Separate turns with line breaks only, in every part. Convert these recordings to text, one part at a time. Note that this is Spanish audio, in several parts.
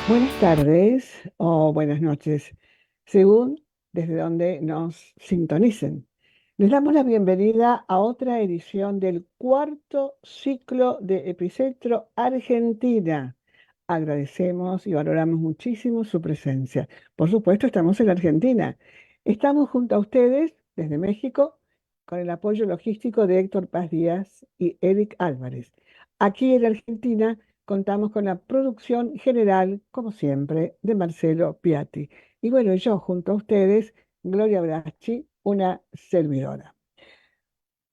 Buenas tardes o buenas noches, según desde donde nos sintonicen. Les damos la bienvenida a otra edición del cuarto ciclo de Epicentro Argentina. Agradecemos y valoramos muchísimo su presencia. Por supuesto, estamos en Argentina. Estamos junto a ustedes desde México con el apoyo logístico de Héctor Paz Díaz y Eric Álvarez. Aquí en Argentina contamos con la producción general, como siempre, de Marcelo Piatti. Y bueno, yo junto a ustedes, Gloria Braschi, una servidora.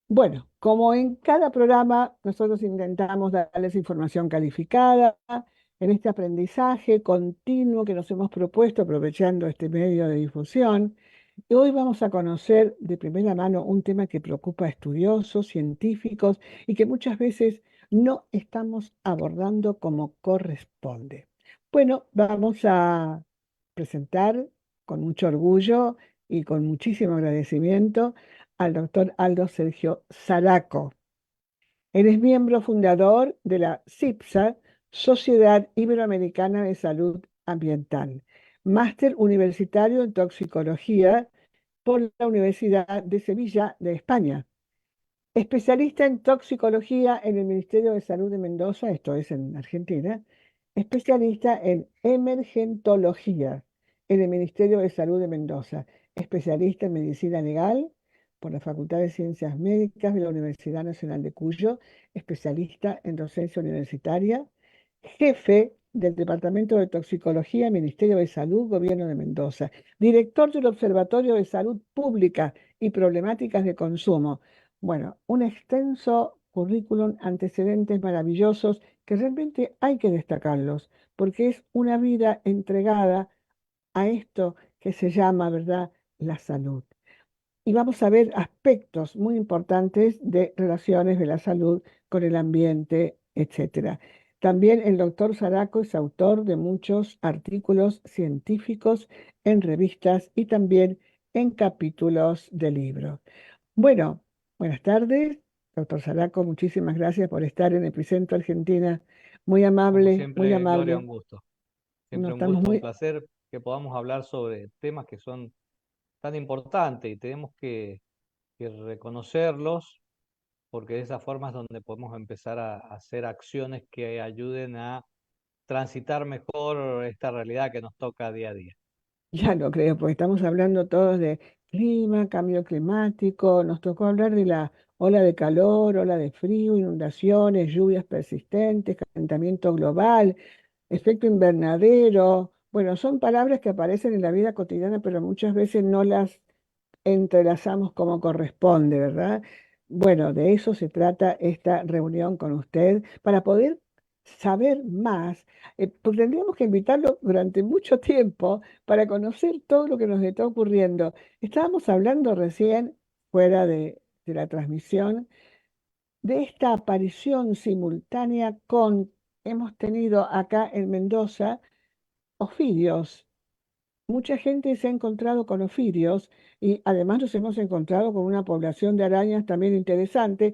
Bueno, como en cada programa, nosotros intentamos darles información calificada en este aprendizaje continuo que nos hemos propuesto aprovechando este medio de difusión. Y hoy vamos a conocer de primera mano un tema que preocupa a estudiosos, científicos y que muchas veces no estamos abordando como corresponde. Bueno, vamos a presentar con mucho orgullo y con muchísimo agradecimiento al doctor Aldo Sergio Zaraco. Él es miembro fundador de la CIPSA, Sociedad Iberoamericana de Salud Ambiental, máster universitario en toxicología por la Universidad de Sevilla de España, especialista en toxicología en el Ministerio de Salud de Mendoza, esto es en Argentina, especialista en emergentología en el Ministerio de Salud de Mendoza, especialista en medicina legal por la Facultad de Ciencias Médicas de la Universidad Nacional de Cuyo, especialista en docencia universitaria, jefe del Departamento de Toxicología, Ministerio de Salud, Gobierno de Mendoza, director del Observatorio de Salud Pública y Problemáticas de Consumo. Bueno, un extenso currículum, antecedentes maravillosos que realmente hay que destacarlos, porque es una vida entregada a esto que se llama, ¿verdad?, la salud. Y vamos a ver aspectos muy importantes de relaciones de la salud con el ambiente, etcétera. También el doctor Zaraco es autor de muchos artículos científicos en revistas y también en capítulos de libros. Bueno, buenas tardes, doctor Zaraco. Muchísimas gracias por estar en Epicentro Argentina. Muy
Como
amable, muy
siempre, Gloria, un
amable.
gusto.
No
Siempre un
estamos
gusto, un
muy,
placer que podamos hablar sobre temas que son tan importantes y tenemos que reconocerlos porque de esa forma es donde podemos empezar a hacer acciones que ayuden a transitar mejor esta realidad que nos toca día a día.
ya lo creo, porque estamos hablando todos de clima, cambio climático. Nos tocó hablar de la ola de calor, ola de frío, inundaciones, lluvias persistentes, calentamiento global, efecto invernadero. Bueno, son palabras que aparecen en la vida cotidiana, pero muchas veces no las entrelazamos como corresponde, ¿verdad? Bueno, de eso se trata esta reunión con usted, para poder saber más, porque tendríamos que invitarlo durante mucho tiempo para conocer todo lo que nos está ocurriendo. Estábamos hablando recién, fuera de la transmisión, de esta aparición simultánea hemos tenido acá en Mendoza, ofidios. Mucha gente se ha encontrado con ofidios y además nos hemos encontrado con una población de arañas también interesante,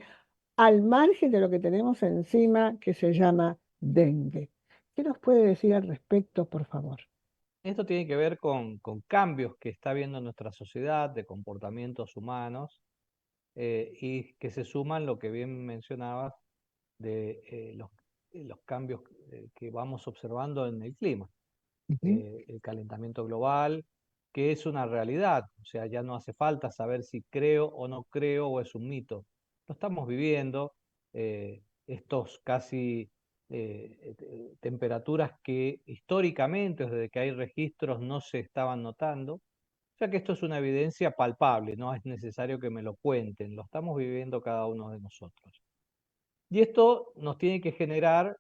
al margen de lo que tenemos encima que se llama dengue. ¿Qué nos puede decir al respecto, por favor?
Esto tiene que ver con cambios que está habiendo en nuestra sociedad de comportamientos humanos y que se suman lo que bien mencionabas de los cambios que vamos observando en el clima.
Ujú.
El calentamiento global, que es una realidad, o sea, ya no hace falta saber si creo o no creo o es un mito. Lo estamos viviendo, estos casi temperaturas que históricamente, desde que hay registros, no se estaban notando. O sea que esto es una evidencia palpable, no es necesario que me lo cuenten, lo estamos viviendo cada uno de nosotros. Y esto nos tiene que generar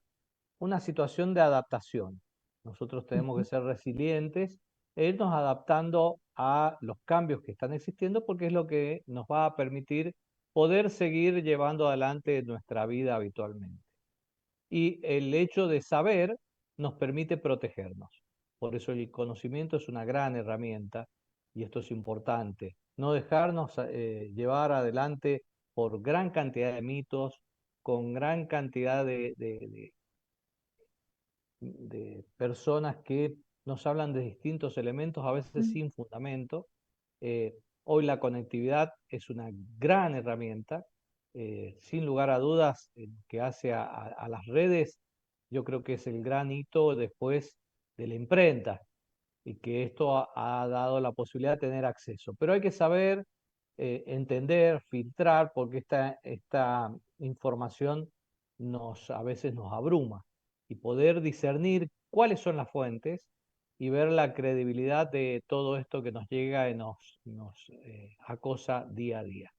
una situación de adaptación. Nosotros tenemos que
Ujú.
ser resilientes e irnos adaptando a los cambios que están existiendo porque es lo que nos va a permitir poder seguir llevando adelante nuestra vida habitualmente. Y el hecho de saber nos permite protegernos. Por eso el conocimiento es una gran herramienta y esto es importante. No dejarnos llevar adelante por gran cantidad de mitos, con gran cantidad de personas que nos hablan de distintos elementos, a veces
Mm.
sin fundamento. Hoy la conectividad es una gran herramienta, sin lugar a dudas, que hace a las redes, yo creo que es el gran hito después de la imprenta y que esto ha dado la posibilidad de tener acceso. Pero hay que saber entender, filtrar, porque esta información a veces nos abruma y poder discernir cuáles son las fuentes y ver la credibilidad de todo esto que nos llega y nos acosa día a día.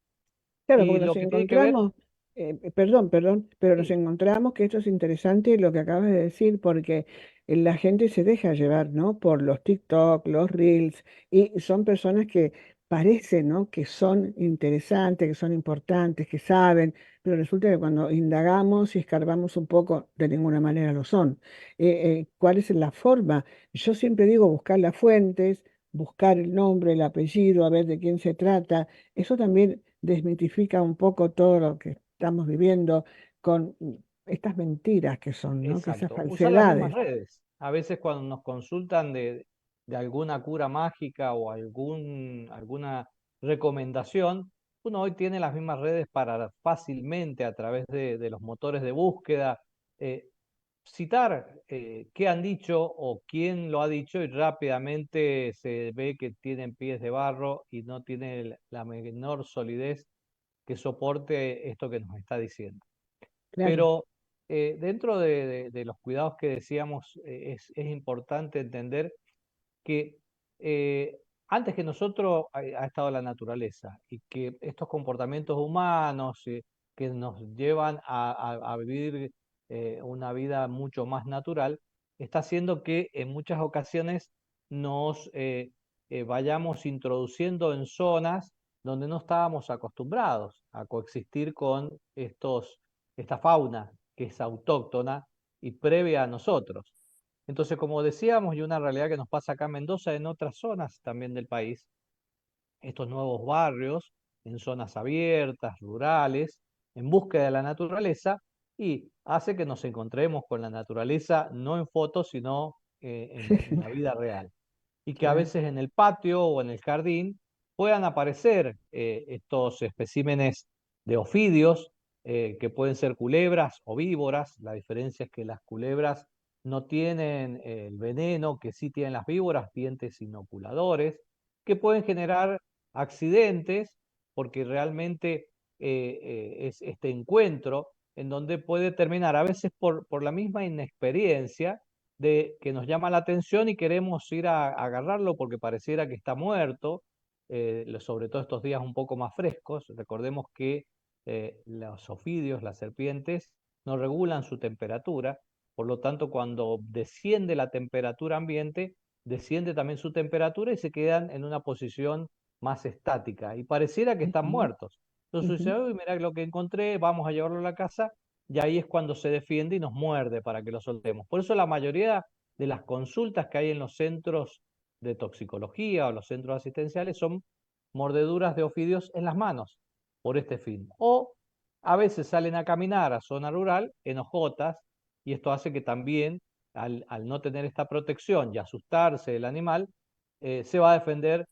Claro,
Y
porque nos
lo que tiene que ver,
encontramos, perdón, pero nos
sí,
encontramos que esto es interesante lo que acabas de decir, porque la gente se deja llevar, ¿no? Por los TikTok, los Reels, y son personas que parecen, ¿no? Que son interesantes, que son importantes, que saben, pero resulta que cuando indagamos y escarbamos un poco, de ninguna manera lo son. ¿Cuál es la forma? Yo siempre digo buscar las fuentes, buscar el nombre, el apellido, a ver de quién se trata. Eso también desmitifica un poco todo lo que estamos viviendo con estas mentiras que son, ¿no? Que esas
exacto, usar las mismas
falsedades.
redes. A veces cuando nos consultan de alguna cura mágica o alguna recomendación, uno hoy tiene las mismas redes para fácilmente a través de los motores de búsqueda eh, citar qué han dicho o quién lo ha dicho y rápidamente se ve que tienen pies de barro y no tiene la menor solidez que soporte esto que nos está diciendo.
Claro.
Pero dentro de los cuidados que decíamos, es importante entender que eh, antes que nosotros ha estado la naturaleza y que estos comportamientos humanos que nos llevan a vivir una vida mucho más natural, está haciendo que en muchas ocasiones nos vayamos introduciendo en zonas donde no estábamos acostumbrados a coexistir con esta fauna que es autóctona y previa a nosotros. Entonces, como decíamos, y una realidad que nos pasa acá en Mendoza, en otras zonas también del país, estos nuevos barrios en zonas abiertas, rurales, en búsqueda de la naturaleza, y hace que nos encontremos con la naturaleza no en fotos, sino en la vida real y que a
Claro.
veces en el patio o en el jardín puedan aparecer estos especímenes de ofidios, que pueden ser culebras o víboras. La diferencia es que las culebras no tienen el veneno que sí tienen las víboras, dientes inoculadores, que pueden generar accidentes porque realmente es este encuentro en donde puede terminar a veces por la misma inexperiencia de que nos llama la atención y queremos ir a agarrarlo porque pareciera que está muerto, sobre todo estos días un poco más frescos. Recordemos que los ofidios, las serpientes, no regulan su temperatura, por lo tanto, cuando desciende la temperatura ambiente, desciende también su temperatura y se quedan en una posición más estática y pareciera que están
Ujú,
muertos. Entonces
ujú.
dice, uy, mirá lo que encontré, vamos a llevarlo a la casa y ahí es cuando se defiende y nos muerde para que lo soltemos. Por eso la mayoría de las consultas que hay en los centros de toxicología o los centros asistenciales son mordeduras de ofidios en las manos por este fin. O a veces salen a caminar a zona rural en hojotas y esto hace que también al no tener esta protección y asustarse el animal, se va a defender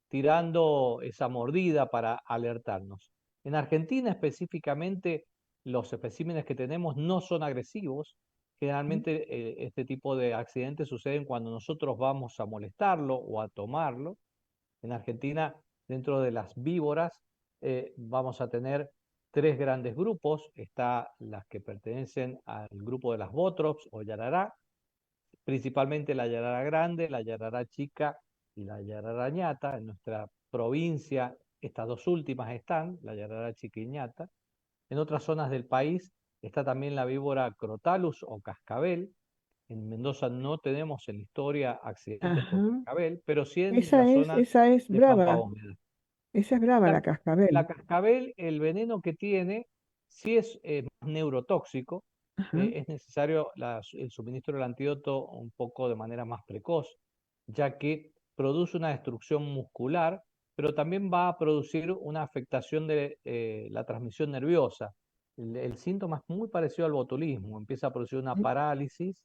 tirando esa mordida para alertarnos. En Argentina específicamente los especímenes que tenemos no son agresivos. Generalmente este tipo de accidentes suceden cuando nosotros vamos a molestarlo o a tomarlo. En Argentina, dentro de las víboras, vamos a tener tres grandes grupos. Está las que pertenecen al grupo de las botrops o yarará, principalmente la yarará grande, la yarará chica y la yarará ñata. En nuestra provincia, estas dos últimas están, la yarará chica y ñata. En otras zonas del país está también la víbora Crotalus o cascabel. En Mendoza no tenemos en la historia accidentes por
Ajá.
cascabel, pero sí en la zona
Esa es
de Pampa
brava.
Húmeda.
Esa es brava, la
La
cascabel.
cascabel, el veneno que tiene, sí es más neurotóxico,
Ajá.
es necesario el suministro del antídoto un poco de manera más precoz, ya que produce una destrucción muscular, pero también va a producir una afectación de la transmisión nerviosa. El síntoma es muy parecido al botulismo, empieza a producir una parálisis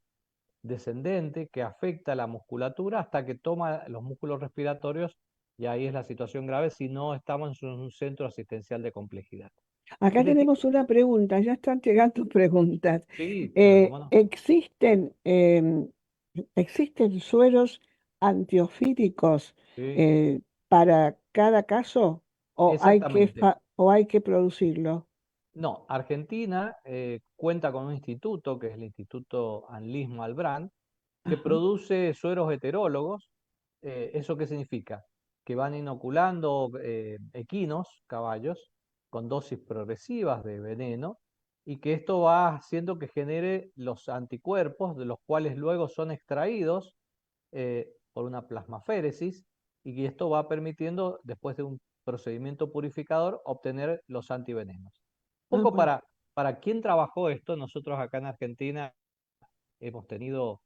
descendente que afecta la musculatura hasta que toma los músculos respiratorios y ahí es la situación grave si no estamos en un centro asistencial de complejidad.
Acá
Este tipo,
tenemos una pregunta, ya están llegando preguntas.
sí, pero cómo no.
¿Existen sueros antiofídicos
Sí,
eh, para cada caso
exactamente.
o hay que producirlo?
No, Argentina cuenta con un instituto, que es el Instituto Anlis Malbrán, que
Ajá,
produce sueros heterólogos. ¿Eso qué significa? Que van inoculando equinos, caballos, con dosis progresivas de veneno, y que esto va haciendo que genere los anticuerpos, de los cuales luego son extraídos por una plasmaféresis, y que esto va permitiendo, después de un procedimiento purificador, obtener los antivenenos.
ah,
Poco
bueno,
para quién trabajó esto, nosotros acá en Argentina hemos tenido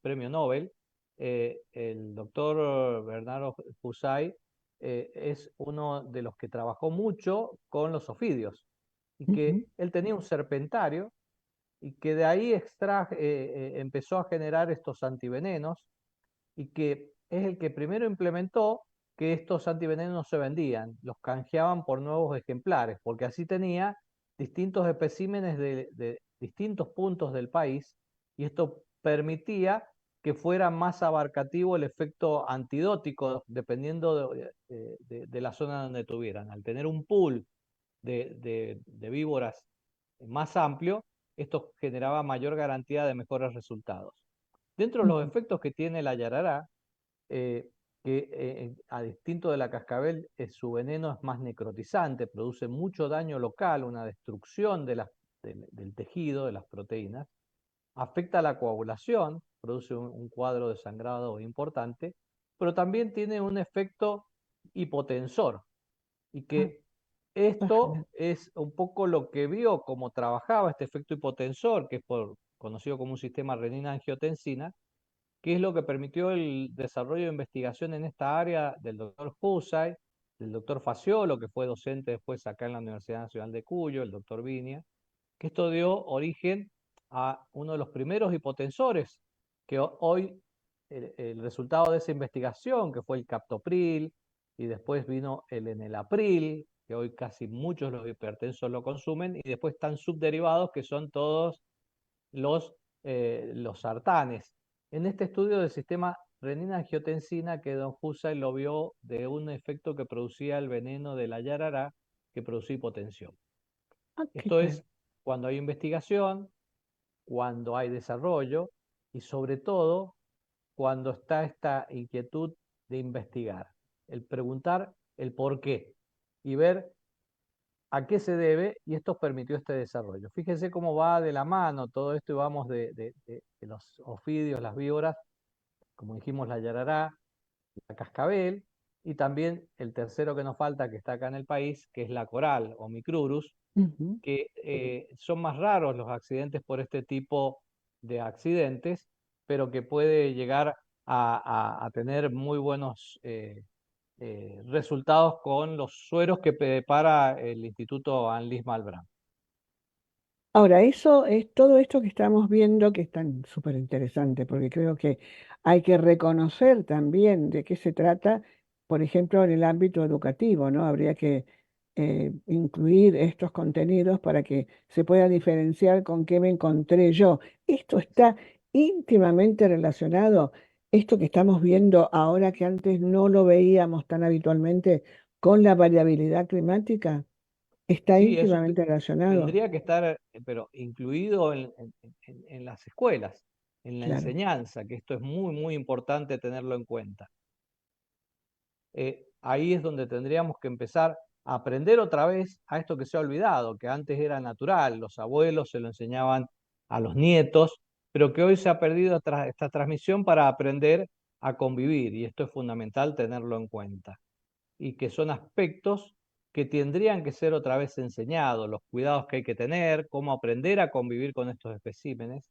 premio Nobel. El doctor Bernardo Fusay es uno de los que trabajó mucho con los ofidios y
ujú,
que él tenía un serpentario y que de ahí empezó a generar estos antivenenos y que es el que primero implementó que estos antivenenos no se vendían, los canjeaban por nuevos ejemplares, porque así tenía distintos especímenes de distintos puntos del país y esto permitía que fuera más abarcativo el efecto antidótico dependiendo de la zona donde tuvieran. Al tener un pool de víboras más amplio, esto generaba mayor garantía de mejores resultados. Dentro de los
ujú.
efectos que tiene la yarará, eh, que a distinto de la cascabel, su veneno es más necrotizante, produce mucho daño local, una destrucción del tejido, de las proteínas, afecta la coagulación, produce un cuadro de sangrado importante, pero también tiene un efecto hipotensor y
Ah,
que esto
pájaro.
es un poco lo que vio cómo trabajaba este efecto hipotensor, que es conocido como un sistema renina-angiotensina, que es lo que permitió el desarrollo de investigación en esta área del doctor Husay, del doctor Faciolo, que fue docente después acá en la Universidad Nacional de Cuyo, el doctor Vinia, que esto dio origen a uno de los primeros hipotensores, que hoy el resultado de esa investigación, que fue el captopril, y después vino el enelapril, que hoy casi muchos de los hipertensos lo consumen, y después están subderivados, que son todos los sartanes. En este estudio del sistema renina-angiotensina, que don Husay lo vio de un efecto que producía el veneno de la yarará, que producía hipotensión.
Ah, ¿qué
Esto
tal?
es cuando hay investigación, cuando hay desarrollo y sobre todo cuando está esta inquietud de investigar, el preguntar el por qué y ver a qué se debe y esto permitió este desarrollo. Fíjense cómo va de la mano todo esto y vamos de los ofidios, las víboras, como dijimos, la yarará, la cascabel y también el tercero que nos falta que está acá en el país, que es la coral o micrurus,
Ujú.
que son más raros los accidentes por este tipo de accidentes, pero que puede llegar a tener muy buenos resultados con los sueros que prepara el Instituto Anlis Malbrán.
Ahora, eso es todo esto que estamos viendo que es tan súper interesante, porque creo que hay que reconocer también de qué se trata, por ejemplo, en el ámbito educativo, ¿no? Habría que incluir estos contenidos para que se pueda diferenciar con qué me encontré yo. Esto está íntimamente relacionado, esto que estamos viendo ahora que antes no lo veíamos tan habitualmente, con la variabilidad climática, está
Sí, eso
íntimamente relacionado,
tendría que estar, pero incluido en las escuelas, en la
claro.
enseñanza, que esto es muy, muy importante tenerlo en cuenta. Ahí es donde tendríamos que empezar a aprender otra vez a esto que se ha olvidado, que antes era natural, los abuelos se lo enseñaban a los nietos, pero que hoy se ha perdido esta transmisión para aprender a convivir, y esto es fundamental tenerlo en cuenta, y que son aspectos que tendrían que ser otra vez enseñados, los cuidados que hay que tener, cómo aprender a convivir con estos especímenes,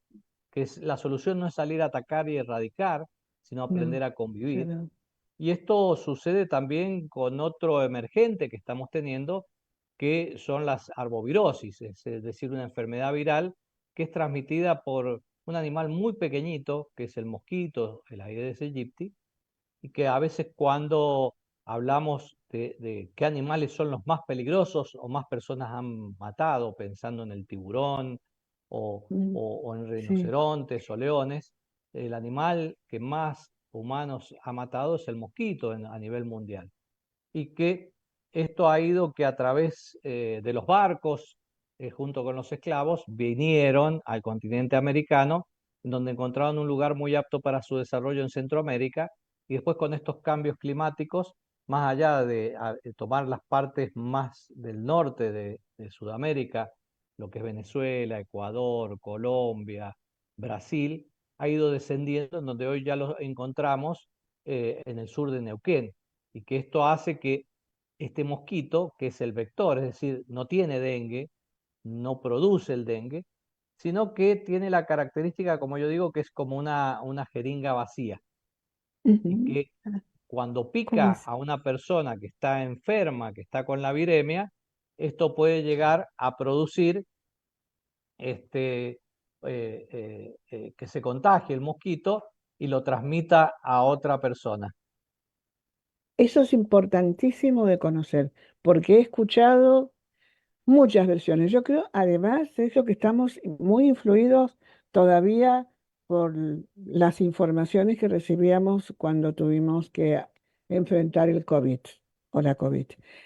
la solución no es salir a atacar y erradicar, sino
No,
aprender a convivir,
claro,
y esto sucede también con otro emergente que estamos teniendo, que son las arbovirosis, es decir, una enfermedad viral que es transmitida por un animal muy pequeñito, que es el mosquito, el Aedes aegypti, y que a veces cuando hablamos de qué animales son los más peligrosos o más personas han matado, pensando en el tiburón
Mm,
o en
sí.
rinocerontes o leones, el animal que más humanos ha matado es el mosquito a nivel mundial. Y que esto ha ido que a través de los barcos, junto con los esclavos, vinieron al continente americano, donde encontraron un lugar muy apto para su desarrollo en Centroamérica, y después con estos cambios climáticos, más allá de tomar las partes más del norte de Sudamérica, lo que es Venezuela, Ecuador, Colombia, Brasil, ha ido descendiendo, en donde hoy ya los encontramos en el sur de Neuquén, y que esto hace que este mosquito, que es el vector, es decir, no tiene dengue, no produce el dengue, sino que tiene la característica, como yo digo, que es como una jeringa vacía, y
Ujú.
que cuando
¿Cómo
pica
es?
a una persona que está enferma, que está con la viremia, esto puede llegar a producir este, que se contagie el mosquito y lo transmita a otra persona.
Eso es importantísimo de conocer, porque he escuchado muchas versiones. Yo creo, además de eso, que estamos muy influidos todavía por las informaciones que recibíamos cuando tuvimos que enfrentar el COVID o la COVID.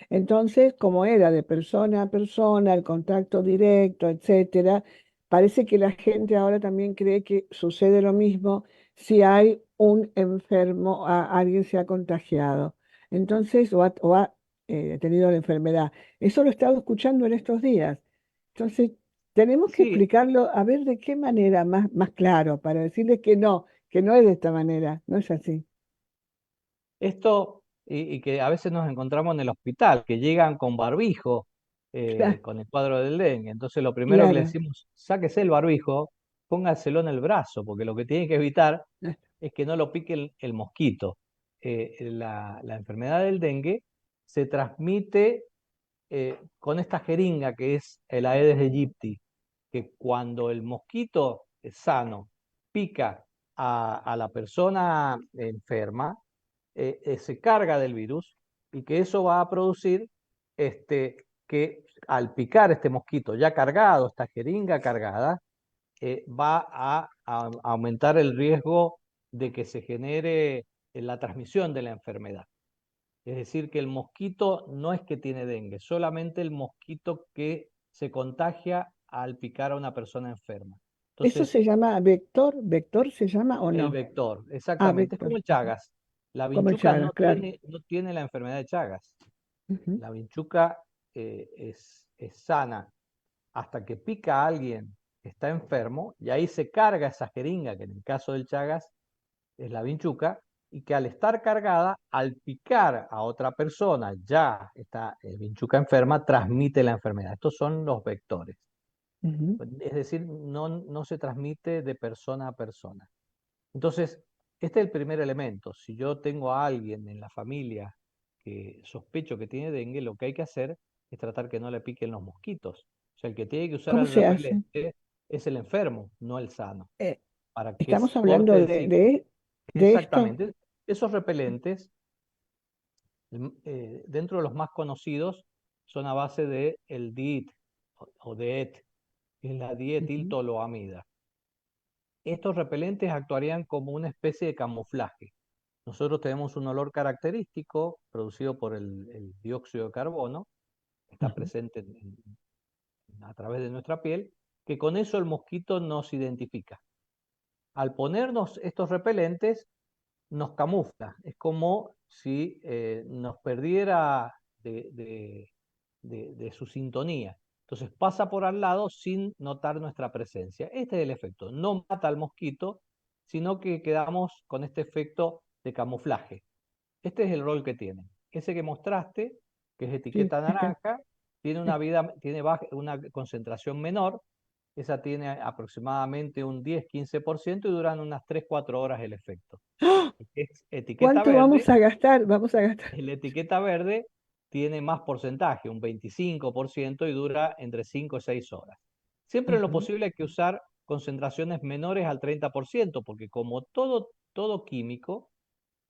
Entonces, como era de persona a persona, el contacto directo, etcétera, parece que la gente ahora también cree que sucede lo mismo si hay un enfermo, alguien se ha contagiado. Entonces, o ha tenido la enfermedad. Eso lo he estado escuchando en estos días. Entonces, tenemos que
Sí,
explicarlo a ver de qué manera más claro, para decirles que no es de esta manera, no es así.
esto, y que a veces nos encontramos en el hospital, que llegan con barbijo,
Claro,
con el cuadro del dengue. Entonces, lo primero que le
claro.
decimos, sáquese el barbijo, póngaselo en el brazo, porque lo que tiene que evitar es que no lo pique el mosquito. La enfermedad del dengue se transmite con esta jeringa que es el Aedes aegypti, que cuando el mosquito es sano pica a la persona enferma, se carga del virus, y que eso va a producir que al picar este mosquito ya cargado, esta jeringa cargada, va a aumentar el riesgo de que se genere la transmisión de la enfermedad. Es decir, que el mosquito no es que tiene dengue, solamente el mosquito que se contagia al picar a una persona enferma.
¿Eso
Entonces,
se llama vector? ¿Vector se llama o
el
no?
vector,
Ah,
exactamente, es como
vector.
el
Ujú.
Chagas. La
Como el
vinchuca
Chagas, claro.
no tiene la enfermedad de Chagas.
Ujú,
La vinchuca es sana hasta que pica a alguien que está enfermo, y ahí se carga esa jeringa, que en el caso del Chagas es la vinchuca, y que al estar cargada, al picar a otra persona, ya está vinchuca enferma, transmite la enfermedad. Estos son los vectores.
ujú.
Es decir, no se transmite de persona a persona. Entonces, este es el primer elemento. Si yo tengo a alguien en la familia que sospecho que tiene dengue, lo que hay que hacer es tratar que no le piquen los mosquitos. O sea, el que tiene que usar
¿Cómo
el
se hace?
repelente es el enfermo, no el sano,
Eh,
para que
estamos
corte
hablando
el ciclo.
de esto.
Exactamente. Esos repelentes, dentro de los más conocidos, son a base de el DIT o DEET, que es la
Ujú,
dietiltoloamida. Estos repelentes actuarían como una especie de camuflaje. Nosotros tenemos un olor característico producido por el dióxido de carbono, que está
ujú.
presente a través de nuestra piel, que con eso el mosquito nos identifica. Al ponernos estos repelentes, nos camufla. Es como si nos perdiera de su sintonía. Entonces pasa por al lado sin notar nuestra presencia. Este es el efecto. No mata al mosquito, sino que quedamos con este efecto de camuflaje. Este es el rol que tiene. Ese que mostraste, que es
Sí,
etiqueta
este,
naranja, tiene una
sí.
vida, tiene una concentración menor. Esa tiene aproximadamente un 10-15% y duran unas 3-4 horas el efecto.
¡Ah!
Es etiqueta
¿Cuánto vamos
verde.
a gastar? Vamos a gastar.
La etiqueta verde tiene más porcentaje, un 25%, y dura entre 5 y 6 horas. Siempre en lo
Ajá.
posible hay que usar concentraciones menores al 30%, porque como todo químico,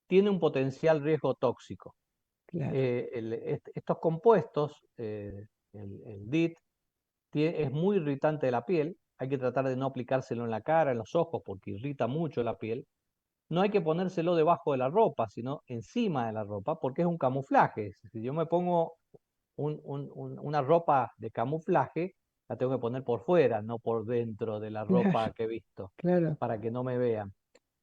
tiene un potencial riesgo tóxico.
claro.
Estos compuestos, el DIT, es muy irritante de la piel. Hay que tratar de no aplicárselo en la cara, en los ojos, porque irrita mucho la piel. No hay que ponérselo debajo de la ropa, sino encima de la ropa, porque es un camuflaje. Si yo me pongo una ropa de camuflaje, la tengo que poner por fuera, no por dentro de la ropa
Claro,
que he visto,
claro.
para que no me vean.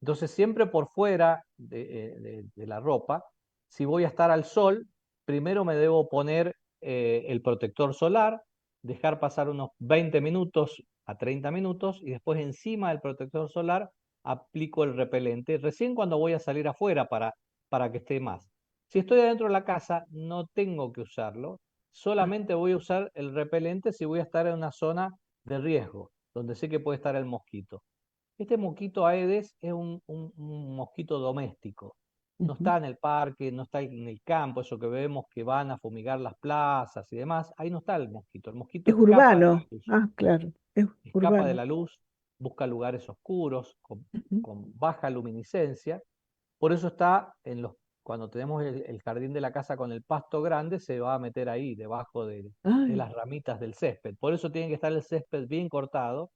Entonces, siempre por fuera de la ropa, si voy a estar al sol, primero me debo poner el protector solar, dejar pasar unos 20 minutos a 30 minutos y después encima del protector solar aplico el repelente, recién cuando voy a salir afuera para que esté más. Si estoy adentro de la casa, no tengo que usarlo,
Ah,
solamente voy a usar el repelente si voy a estar en una zona de riesgo, donde sé que puede estar el mosquito. Este mosquito Aedes es un mosquito doméstico. No
ujú.
está en el parque, no está en el campo, eso que vemos que van a fumigar las plazas y demás. Ahí no está el mosquito. El mosquito
Es
escapa de la
urbano.
luz.
Ah, claro, es
Escapa de
urbano.
la luz, busca lugares oscuros,
Ujú.
con baja luminiscencia. Por eso está cuando tenemos el jardín de la casa con el pasto grande, se va a meter ahí, debajo de
Ay,
las ramitas del césped. Por eso tiene que estar el césped bien cortado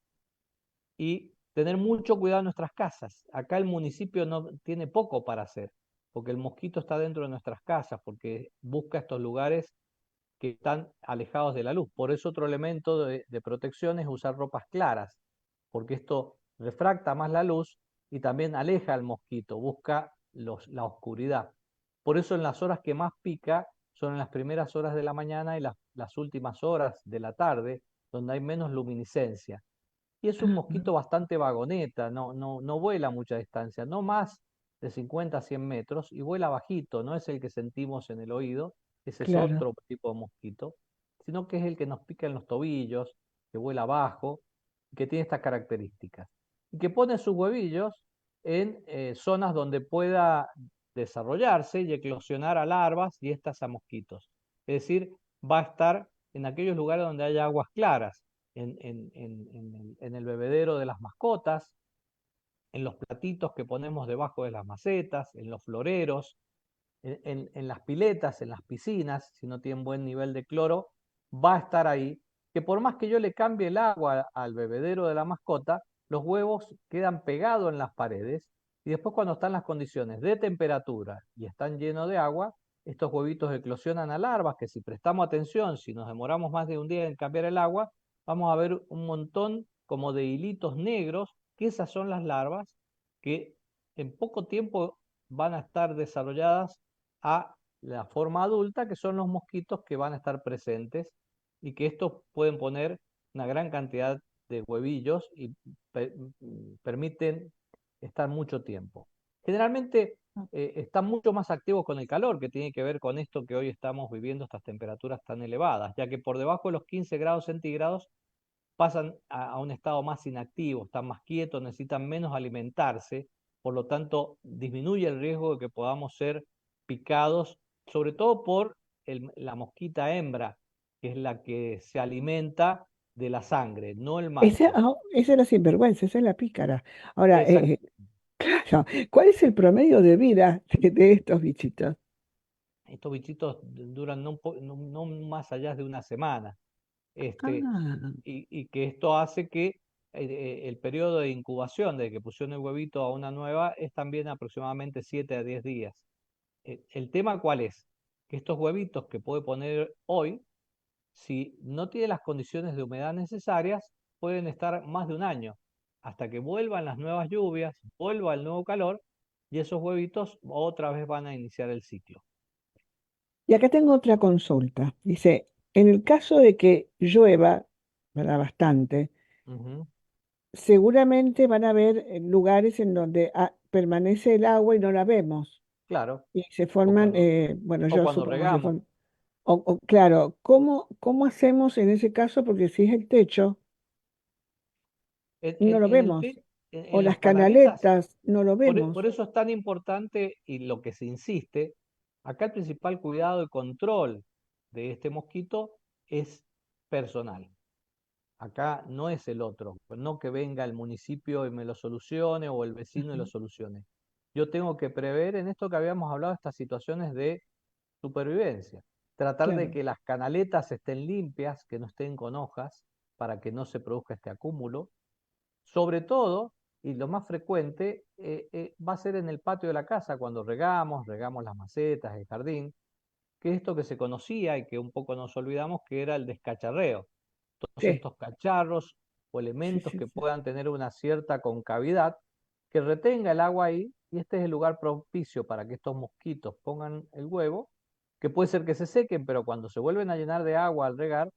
y tener mucho cuidado en nuestras casas. Acá el municipio no tiene poco para hacer, porque el mosquito está dentro de nuestras casas, porque busca estos lugares que están alejados de la luz. Por eso otro elemento de protección es usar ropas claras, porque esto refracta más la luz y también aleja al mosquito, busca la oscuridad. Por eso en las horas que más pica son en las primeras horas de la mañana y las últimas horas de la tarde, donde hay menos luminiscencia. Y es un
ah,
mosquito bastante vagoneta, no vuela mucha distancia, no más de 50 a 100 metros, y vuela bajito, no es el que sentimos en el oído, ese es
claro.
otro tipo de mosquito, sino que es el que nos pica en los tobillos, que vuela bajo, y que tiene estas características. Y que pone sus huevillos en zonas donde pueda desarrollarse y eclosionar a larvas y estas a mosquitos. Es decir, va a estar en aquellos lugares donde haya aguas claras, en el bebedero de las mascotas, en los platitos que ponemos debajo de las macetas, en los floreros, en las piletas, en las piscinas, si no tienen buen nivel de cloro, va a estar ahí, que por más que yo le cambie el agua al bebedero de la mascota, los huevos quedan pegados en las paredes y después cuando están las condiciones de temperatura y están llenos de agua, estos huevitos eclosionan a larvas que si prestamos atención, si nos demoramos más de un día en cambiar el agua, vamos a ver un montón como de hilitos negros, que esas son las larvas que en poco tiempo van a estar desarrolladas a la forma adulta, que son los mosquitos que van a estar presentes y que estos pueden poner una gran cantidad de huevillos y permiten estar mucho tiempo. Generalmente están mucho más activos con el calor, que tiene que ver con esto que hoy estamos viviendo, estas temperaturas tan elevadas, ya que por debajo de los 15 grados centígrados pasan a un estado más inactivo, están más quietos, necesitan menos alimentarse, por lo tanto disminuye el riesgo de que podamos ser picados, sobre todo por la mosquita hembra, que es la que se alimenta de la sangre, no el
Esa,
macho.
esa es la sinvergüenza, esa es la pícara. Ahora,
Exact-
claro, ¿cuál es el promedio de vida de estos bichitos?
Estos bichitos duran no más allá de una semana. Este,
Ah,
y que esto hace que el periodo de incubación de que pusieron el huevito a una nueva es también aproximadamente 7 a 10 días. El tema cuál es? Que estos huevitos que puede poner hoy, si no tiene las condiciones de humedad necesarias, pueden estar más de un año, hasta que vuelvan las nuevas lluvias, vuelva el nuevo calor, y esos huevitos otra vez van a iniciar el ciclo.
y acá tengo otra consulta. Dice, en el caso de que llueva, ¿verdad? Bastante,
Ujú.
seguramente van a haber lugares en donde permanece el agua y no la vemos.
Claro,
Y se
o
forman,
cuando,
bueno,
o
yo
cuando
supongo que se
regamos.
forman. Claro, ¿cómo hacemos en ese caso? Porque si es el techo,
En,
no
en-
lo
en el
vemos.
te-
O
en
las
las canaletas,
canaletas, no lo
por
vemos.
eso es tan importante y lo que se insiste, acá el principal cuidado y control de este mosquito es personal. Acá no es el otro, no que venga el municipio y me lo solucione o el vecino y lo
Ajá,
solucione. Yo tengo que prever en esto que habíamos hablado, estas situaciones de supervivencia. Tratar de
claro,
que las canaletas estén limpias, que no estén con hojas, para que no se produzca este acúmulo. Sobre todo, y lo más frecuente, va a ser en el patio de la casa, cuando regamos las macetas, el jardín, que es esto que se conocía y que un poco nos olvidamos, que era el descacharreo. Todos
sí,
estos cacharros o
sí,
elementos
sí,
que
sí.
puedan tener una cierta concavidad, que retenga el agua ahí, y este es el lugar propicio para que estos mosquitos pongan el huevo, que puede ser que se sequen, pero cuando se vuelven a llenar de agua al regar,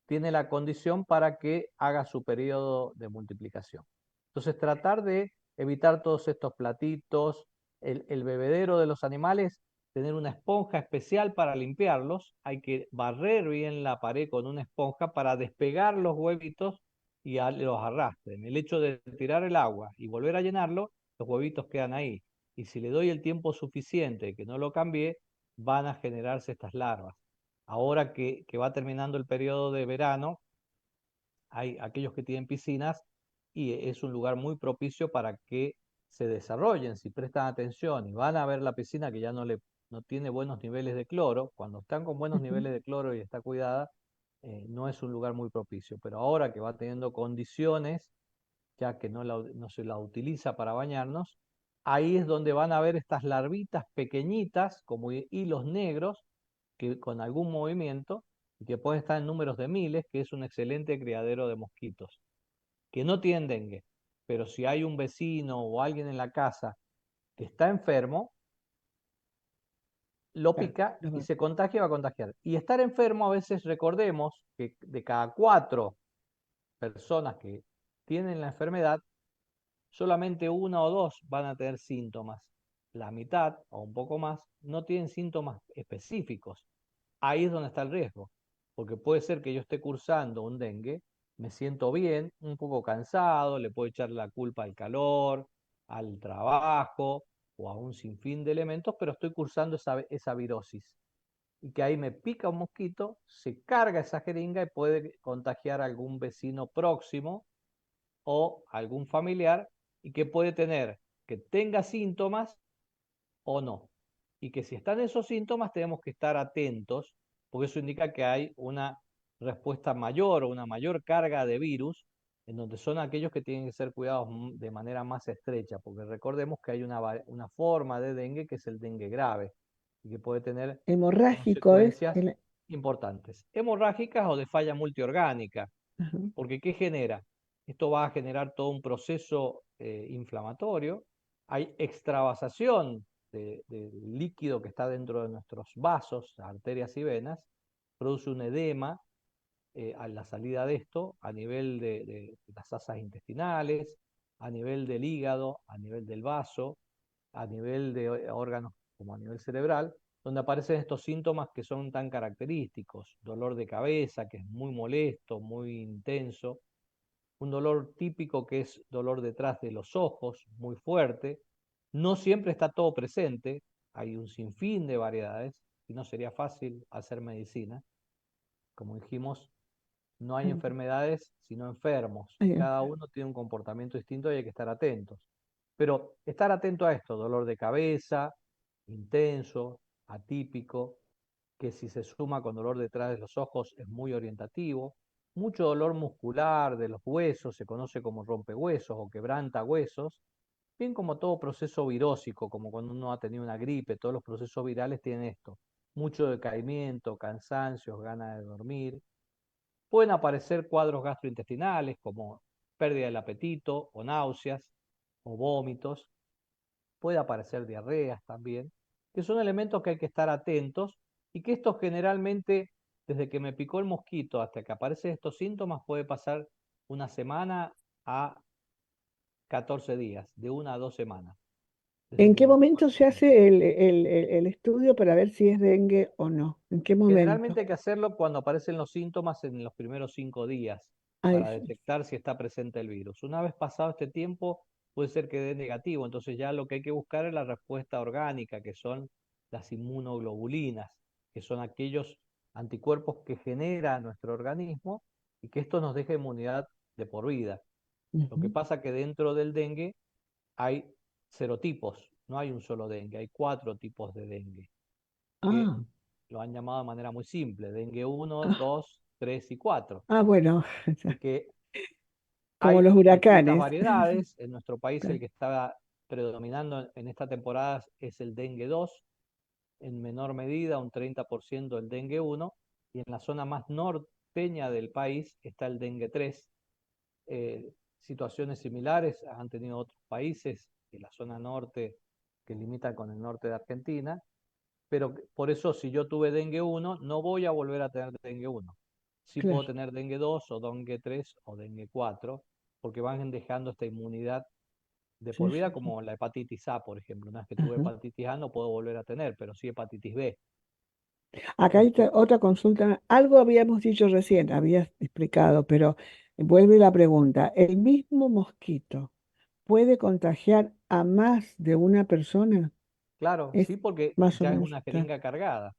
tiene la condición para que haga su periodo de multiplicación. Entonces, tratar de evitar todos estos platitos, el bebedero de los animales, tener una esponja especial para limpiarlos, hay que barrer bien la pared con una esponja para despegar los huevitos y los arrastren. El hecho de tirar el agua y volver a llenarlo, los huevitos quedan ahí. Y si le doy el tiempo suficiente que no lo cambie, van a generarse estas larvas. Ahora que va terminando el periodo de verano, hay aquellos que tienen piscinas y es un lugar muy propicio para que se desarrollen, si prestan atención y van a ver la piscina que ya no tiene buenos niveles de cloro. Cuando están con buenos
Ujú.
niveles de cloro y está cuidada, no es un lugar muy propicio, pero ahora que va teniendo condiciones, ya que no se la utiliza para bañarnos, ahí es donde van a ver estas larvitas pequeñitas, como hilos negros, que con algún movimiento, y que pueden estar en números de miles, que es un excelente criadero de mosquitos, que no tienen dengue. Pero si hay un vecino o alguien en la casa que está enfermo, lo
Claro,
pica y se contagia, va a contagiar. Y estar enfermo, a veces recordemos que de cada 4 personas que tienen la enfermedad, solamente una o dos van a tener síntomas. La mitad o un poco más no tienen síntomas específicos. Ahí es donde está el riesgo, porque puede ser que yo esté cursando un dengue, me siento bien, un poco cansado, le puedo echar la culpa al calor, al trabajo o a un sinfín de elementos, pero estoy cursando esa virosis. Y que ahí me pica un mosquito, se carga esa jeringa y puede contagiar a algún vecino próximo o algún familiar, y que puede tener que tenga síntomas o no. Y que si están esos síntomas tenemos que estar atentos, porque eso indica que hay una respuesta mayor o una mayor carga de virus, en donde son aquellos que tienen que ser cuidados de manera más estrecha, porque recordemos que hay una forma de dengue que es el dengue grave, y que puede tener
hemorrágico es
consecuencias importantes, hemorrágicas o de falla multiorgánica.
ajá,
Porque ¿qué genera? Esto va a generar todo un proceso inflamatorio. Hay extravasación del líquido que está dentro de nuestros vasos, arterias y venas. Produce un edema a la salida de esto a nivel de las asas intestinales, a nivel del hígado, a nivel del vaso, a nivel de órganos como a nivel cerebral, donde aparecen estos síntomas que son tan característicos. Dolor de cabeza, que es muy molesto, muy intenso, un dolor típico que es dolor detrás de los ojos, muy fuerte. No siempre está todo presente, hay un sinfín de variedades y no sería fácil hacer medicina. Como dijimos, no hay
ajá,
enfermedades, sino enfermos, y
ahí
cada uno tiene un comportamiento distinto y hay que estar atentos. Pero estar atento a esto, dolor de cabeza, intenso, atípico, que si se suma con dolor detrás de los ojos es muy orientativo. Mucho dolor muscular de los huesos, se conoce como rompehuesos o quebranta huesos, bien como todo proceso virósico, como cuando uno ha tenido una gripe, todos los procesos virales tienen esto. Mucho decaimiento, cansancio, ganas de dormir. Pueden aparecer cuadros gastrointestinales como pérdida del apetito o náuseas o vómitos. Puede aparecer diarreas también, que son elementos que hay que estar atentos, y que esto generalmente, desde que me picó el mosquito hasta que aparecen estos síntomas, puede pasar una semana a 14 días, de 1 a 2 semanas, desde
¿En
que
qué
me picó el
momento se
mosquito.
hace el estudio para ver si es dengue o no? ¿En qué momento?
Generalmente hay que hacerlo cuando aparecen los síntomas en los primeros 5 días
Ay,
para detectar si está presente el virus. Una vez pasado este tiempo, puede ser que dé negativo, entonces ya lo que hay que buscar es la respuesta orgánica, que son las inmunoglobulinas, que son aquellos anticuerpos que genera nuestro organismo y que esto nos deje inmunidad de por vida. Lo que
ujú.
pasa que dentro del dengue hay serotipos, no hay un solo dengue, hay 4 tipos de dengue, que
Ah,
lo han llamado de manera muy simple, dengue uno,
ah,
2, 3 y 4,
bueno,
y que
como
hay
los
distintas
huracanes.
variedades. En nuestro país el
Claro,
que está predominando en esta temporada es el dengue 2, en menor medida un 30% el dengue uno, y en la zona más norteña del país está el dengue 3. Situaciones similares han tenido otros países en la zona norte que limitan con el norte de Argentina, pero por eso si yo tuve dengue uno no voy a volver a tener dengue uno. Sí puedo
claro.
tener dengue 2 o dengue 3 o dengue 4 porque van dejando esta inmunidad de
Sí,
por
sí,
vida,
sí.
como la hepatitis A, por ejemplo. Una vez que tuve
Ujú.
hepatitis A no puedo volver a tener, pero sí hepatitis B.
Acá hay
Este,
otra consulta. Algo habíamos dicho recién, habías explicado, pero vuelve la pregunta. ¿El mismo mosquito puede contagiar a más de una persona?
claro,
Es
sí, porque
más o
ya es
menos
una
está.
jeringa cargada.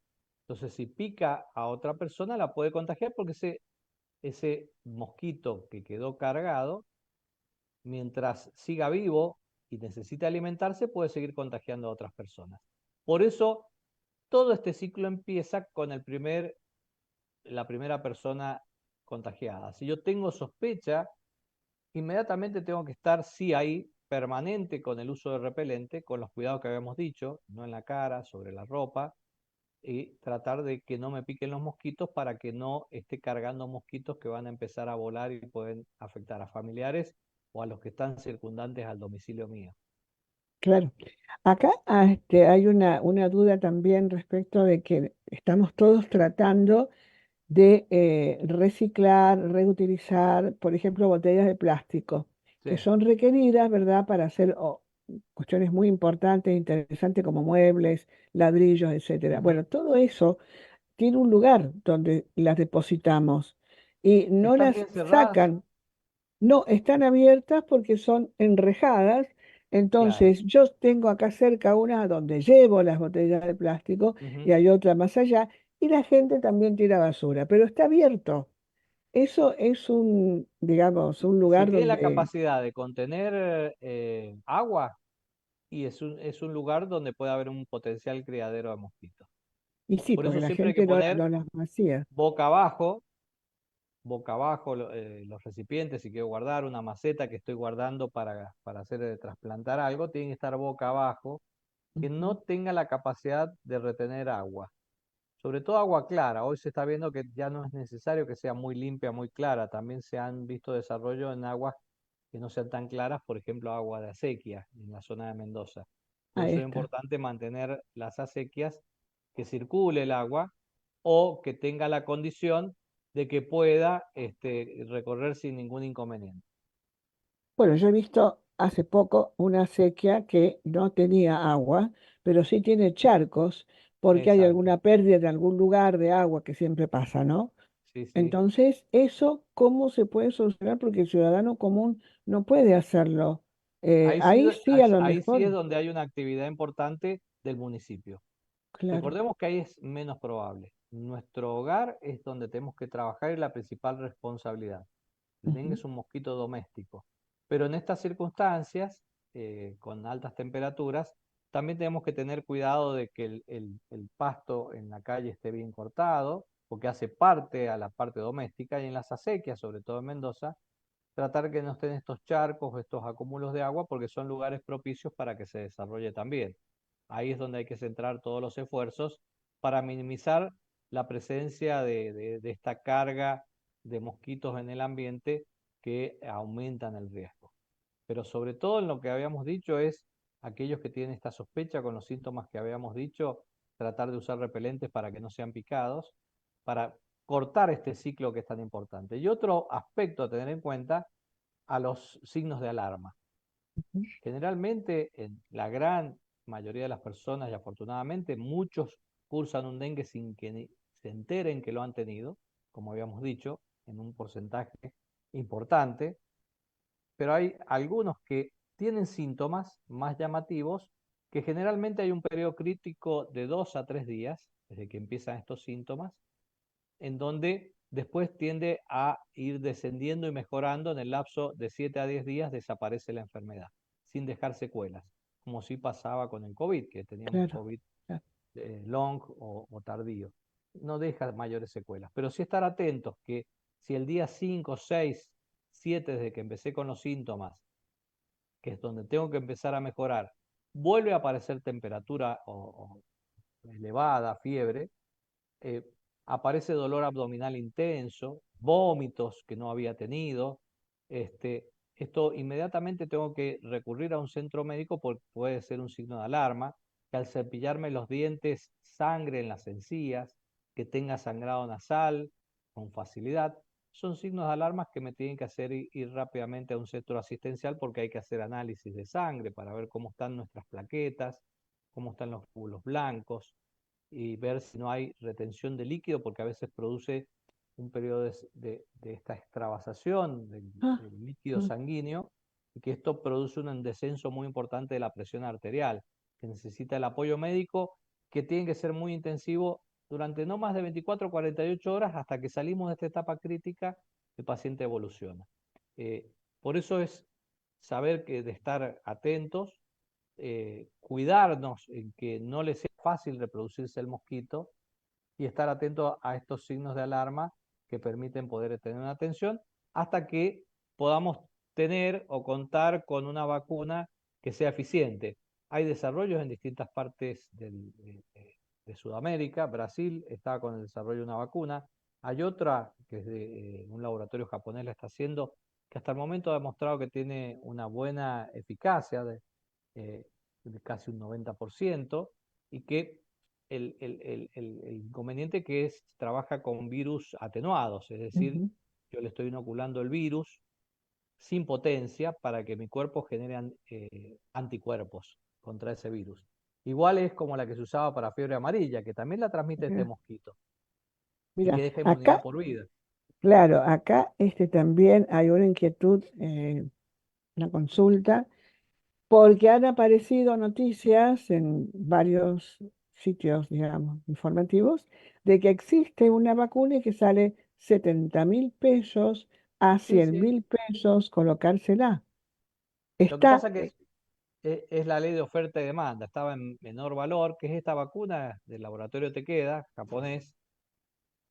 Entonces, si pica a otra persona, la puede contagiar porque ese mosquito que quedó cargado, mientras siga vivo y necesite alimentarse, puede seguir contagiando a otras personas. Por eso, todo este ciclo empieza con la primera persona contagiada. Si yo tengo sospecha, inmediatamente tengo que estar, sí, ahí, permanente con el uso de repelente, con los cuidados que habíamos dicho, no en la cara, sobre la ropa, y tratar de que no me piquen los mosquitos para que no esté cargando mosquitos que van a empezar a volar y pueden afectar a familiares o a los que están circundantes al domicilio mío.
Claro. Acá hay una duda también respecto de que estamos todos tratando de reciclar, reutilizar, por ejemplo, botellas de plástico, que
Sí.
son requeridas, ¿verdad?, para hacer cuestiones muy importantes, interesantes como muebles, ladrillos, etcétera.
Ujú.
Bueno, todo eso tiene un lugar donde las depositamos y no
¿Están
las
bien cerradas?
sacan, no, están abiertas porque son enrejadas.
Claro.
Entonces, yo tengo acá cerca una donde llevo las botellas de plástico y
Ujú.
hay otra más allá, y la gente también tira basura, pero está abierto. Eso es un, digamos, un
Si
lugar
tiene la
donde,
capacidad de contener agua, y es un lugar donde puede haber un potencial criadero de mosquitos.
y sí,
Por
porque
eso
la
siempre hay que
gente no,
poner
no las vacía.
boca abajo, boca abajo los recipientes. Si quiero guardar una maceta que estoy guardando para hacer trasplantar algo, tiene que estar boca abajo, que
Ujú.
no tenga la capacidad de retener agua. Sobre todo agua clara. Hoy se está viendo que ya no es necesario que sea muy limpia, muy clara. También se han visto desarrollo en aguas que no sean tan claras, por ejemplo, agua de acequia en la zona de Mendoza. Por
Ahí
eso es
está.
importante mantener las acequias, que circule el agua o que tenga la condición de que pueda recorrer sin ningún inconveniente.
Bueno, yo he visto hace poco una acequia que no tenía agua, pero sí tiene charcos, porque hay
Exacto.
alguna pérdida de algún lugar de agua que siempre pasa, ¿no?
Sí, sí.
Entonces, ¿eso cómo se puede solucionar? Porque el ciudadano común no puede hacerlo. Ahí sí, a lo
Ahí sí
mejor,
es donde hay una actividad importante del municipio.
claro.
Recordemos que ahí es menos probable. Nuestro hogar es donde tenemos que trabajar y la principal responsabilidad. El dengue
Ujú.
es un mosquito doméstico. Pero en estas circunstancias, con altas temperaturas, también tenemos que tener cuidado de que el pasto en la calle esté bien cortado, porque hace parte a la parte doméstica, y en las acequias, sobre todo en Mendoza, tratar que no estén estos charcos o estos acúmulos de agua, porque son lugares propicios para que se desarrolle también. Ahí es donde hay que centrar todos los esfuerzos para minimizar la presencia de esta carga de mosquitos en el ambiente que aumentan el riesgo. Pero sobre todo en lo que habíamos dicho es aquellos que tienen esta sospecha con los síntomas que habíamos dicho, tratar de usar repelentes para que no sean picados, para cortar este ciclo que es tan importante. Y otro aspecto a tener en cuenta, a los signos de alarma.
Ujú.
Generalmente, en la gran mayoría de las personas, y afortunadamente muchos cursan un dengue sin que ni se enteren que lo han tenido, como habíamos dicho, en un porcentaje importante, pero hay algunos que tienen síntomas más llamativos, que generalmente hay un periodo crítico de 2 a 3 días, desde que empiezan estos síntomas, en donde después tiende a ir descendiendo y mejorando. En el lapso de 7 a 10 días desaparece la enfermedad, sin dejar secuelas, como sí pasaba con el COVID, que teníamos
claro,
COVID
claro.
long o tardío. No deja mayores secuelas, pero sí estar atentos que si el día 5, 6, 7 desde que empecé con los síntomas, que es donde tengo que empezar a mejorar, vuelve a aparecer temperatura o elevada, fiebre, eh, aparece dolor abdominal intenso, vómitos que no había tenido. Esto inmediatamente tengo que recurrir a un centro médico porque puede ser un signo de alarma, que al cepillarme los dientes sangre en las encías, que tenga sangrado nasal con facilidad. Son signos de alarma que me tienen que hacer ir rápidamente a un centro asistencial porque hay que hacer análisis de sangre para ver cómo están nuestras plaquetas, cómo están los glóbulos blancos, y ver si no hay retención de líquido, porque a veces produce un periodo de esta extravasación
Ah,
del líquido
ah,
sanguíneo, y que esto produce un descenso muy importante de la presión arterial, que necesita el apoyo médico, que tiene que ser muy intensivo durante no más de 24 o 48 horas hasta que salimos de esta etapa crítica, el paciente evoluciona. Eh, por eso es saber que de estar atentos, cuidarnos en que no le sea fácil reproducirse el mosquito y estar atento a estos signos de alarma que permiten poder tener una atención hasta que podamos tener o contar con una vacuna que sea eficiente. Hay desarrollos en distintas partes de Sudamérica. Brasil está con el desarrollo de una vacuna. Hay otra que es de un laboratorio japonés la está haciendo, que hasta el momento ha demostrado que tiene una buena eficacia eh, de casi un 90%, y que el inconveniente que es, trabaja con virus atenuados, es decir,
ujú.
yo le estoy inoculando el virus sin potencia para que mi cuerpo genere anticuerpos contra ese virus. Igual es como la que se usaba para fiebre amarilla, que también la transmite este
Mira,
mosquito y que
mira,
deja inmunidad
acá,
por vida.
claro, acá también hay una inquietud, una consulta, porque han aparecido noticias en varios sitios, digamos, informativos, de que existe una vacuna y que sale 70.000 pesos a
Sí,
cien
sí.
mil pesos colocársela.
Lo que
Está,
pasa que es la ley de oferta y demanda, estaba en menor valor, que es esta vacuna del laboratorio Takeda, japonés,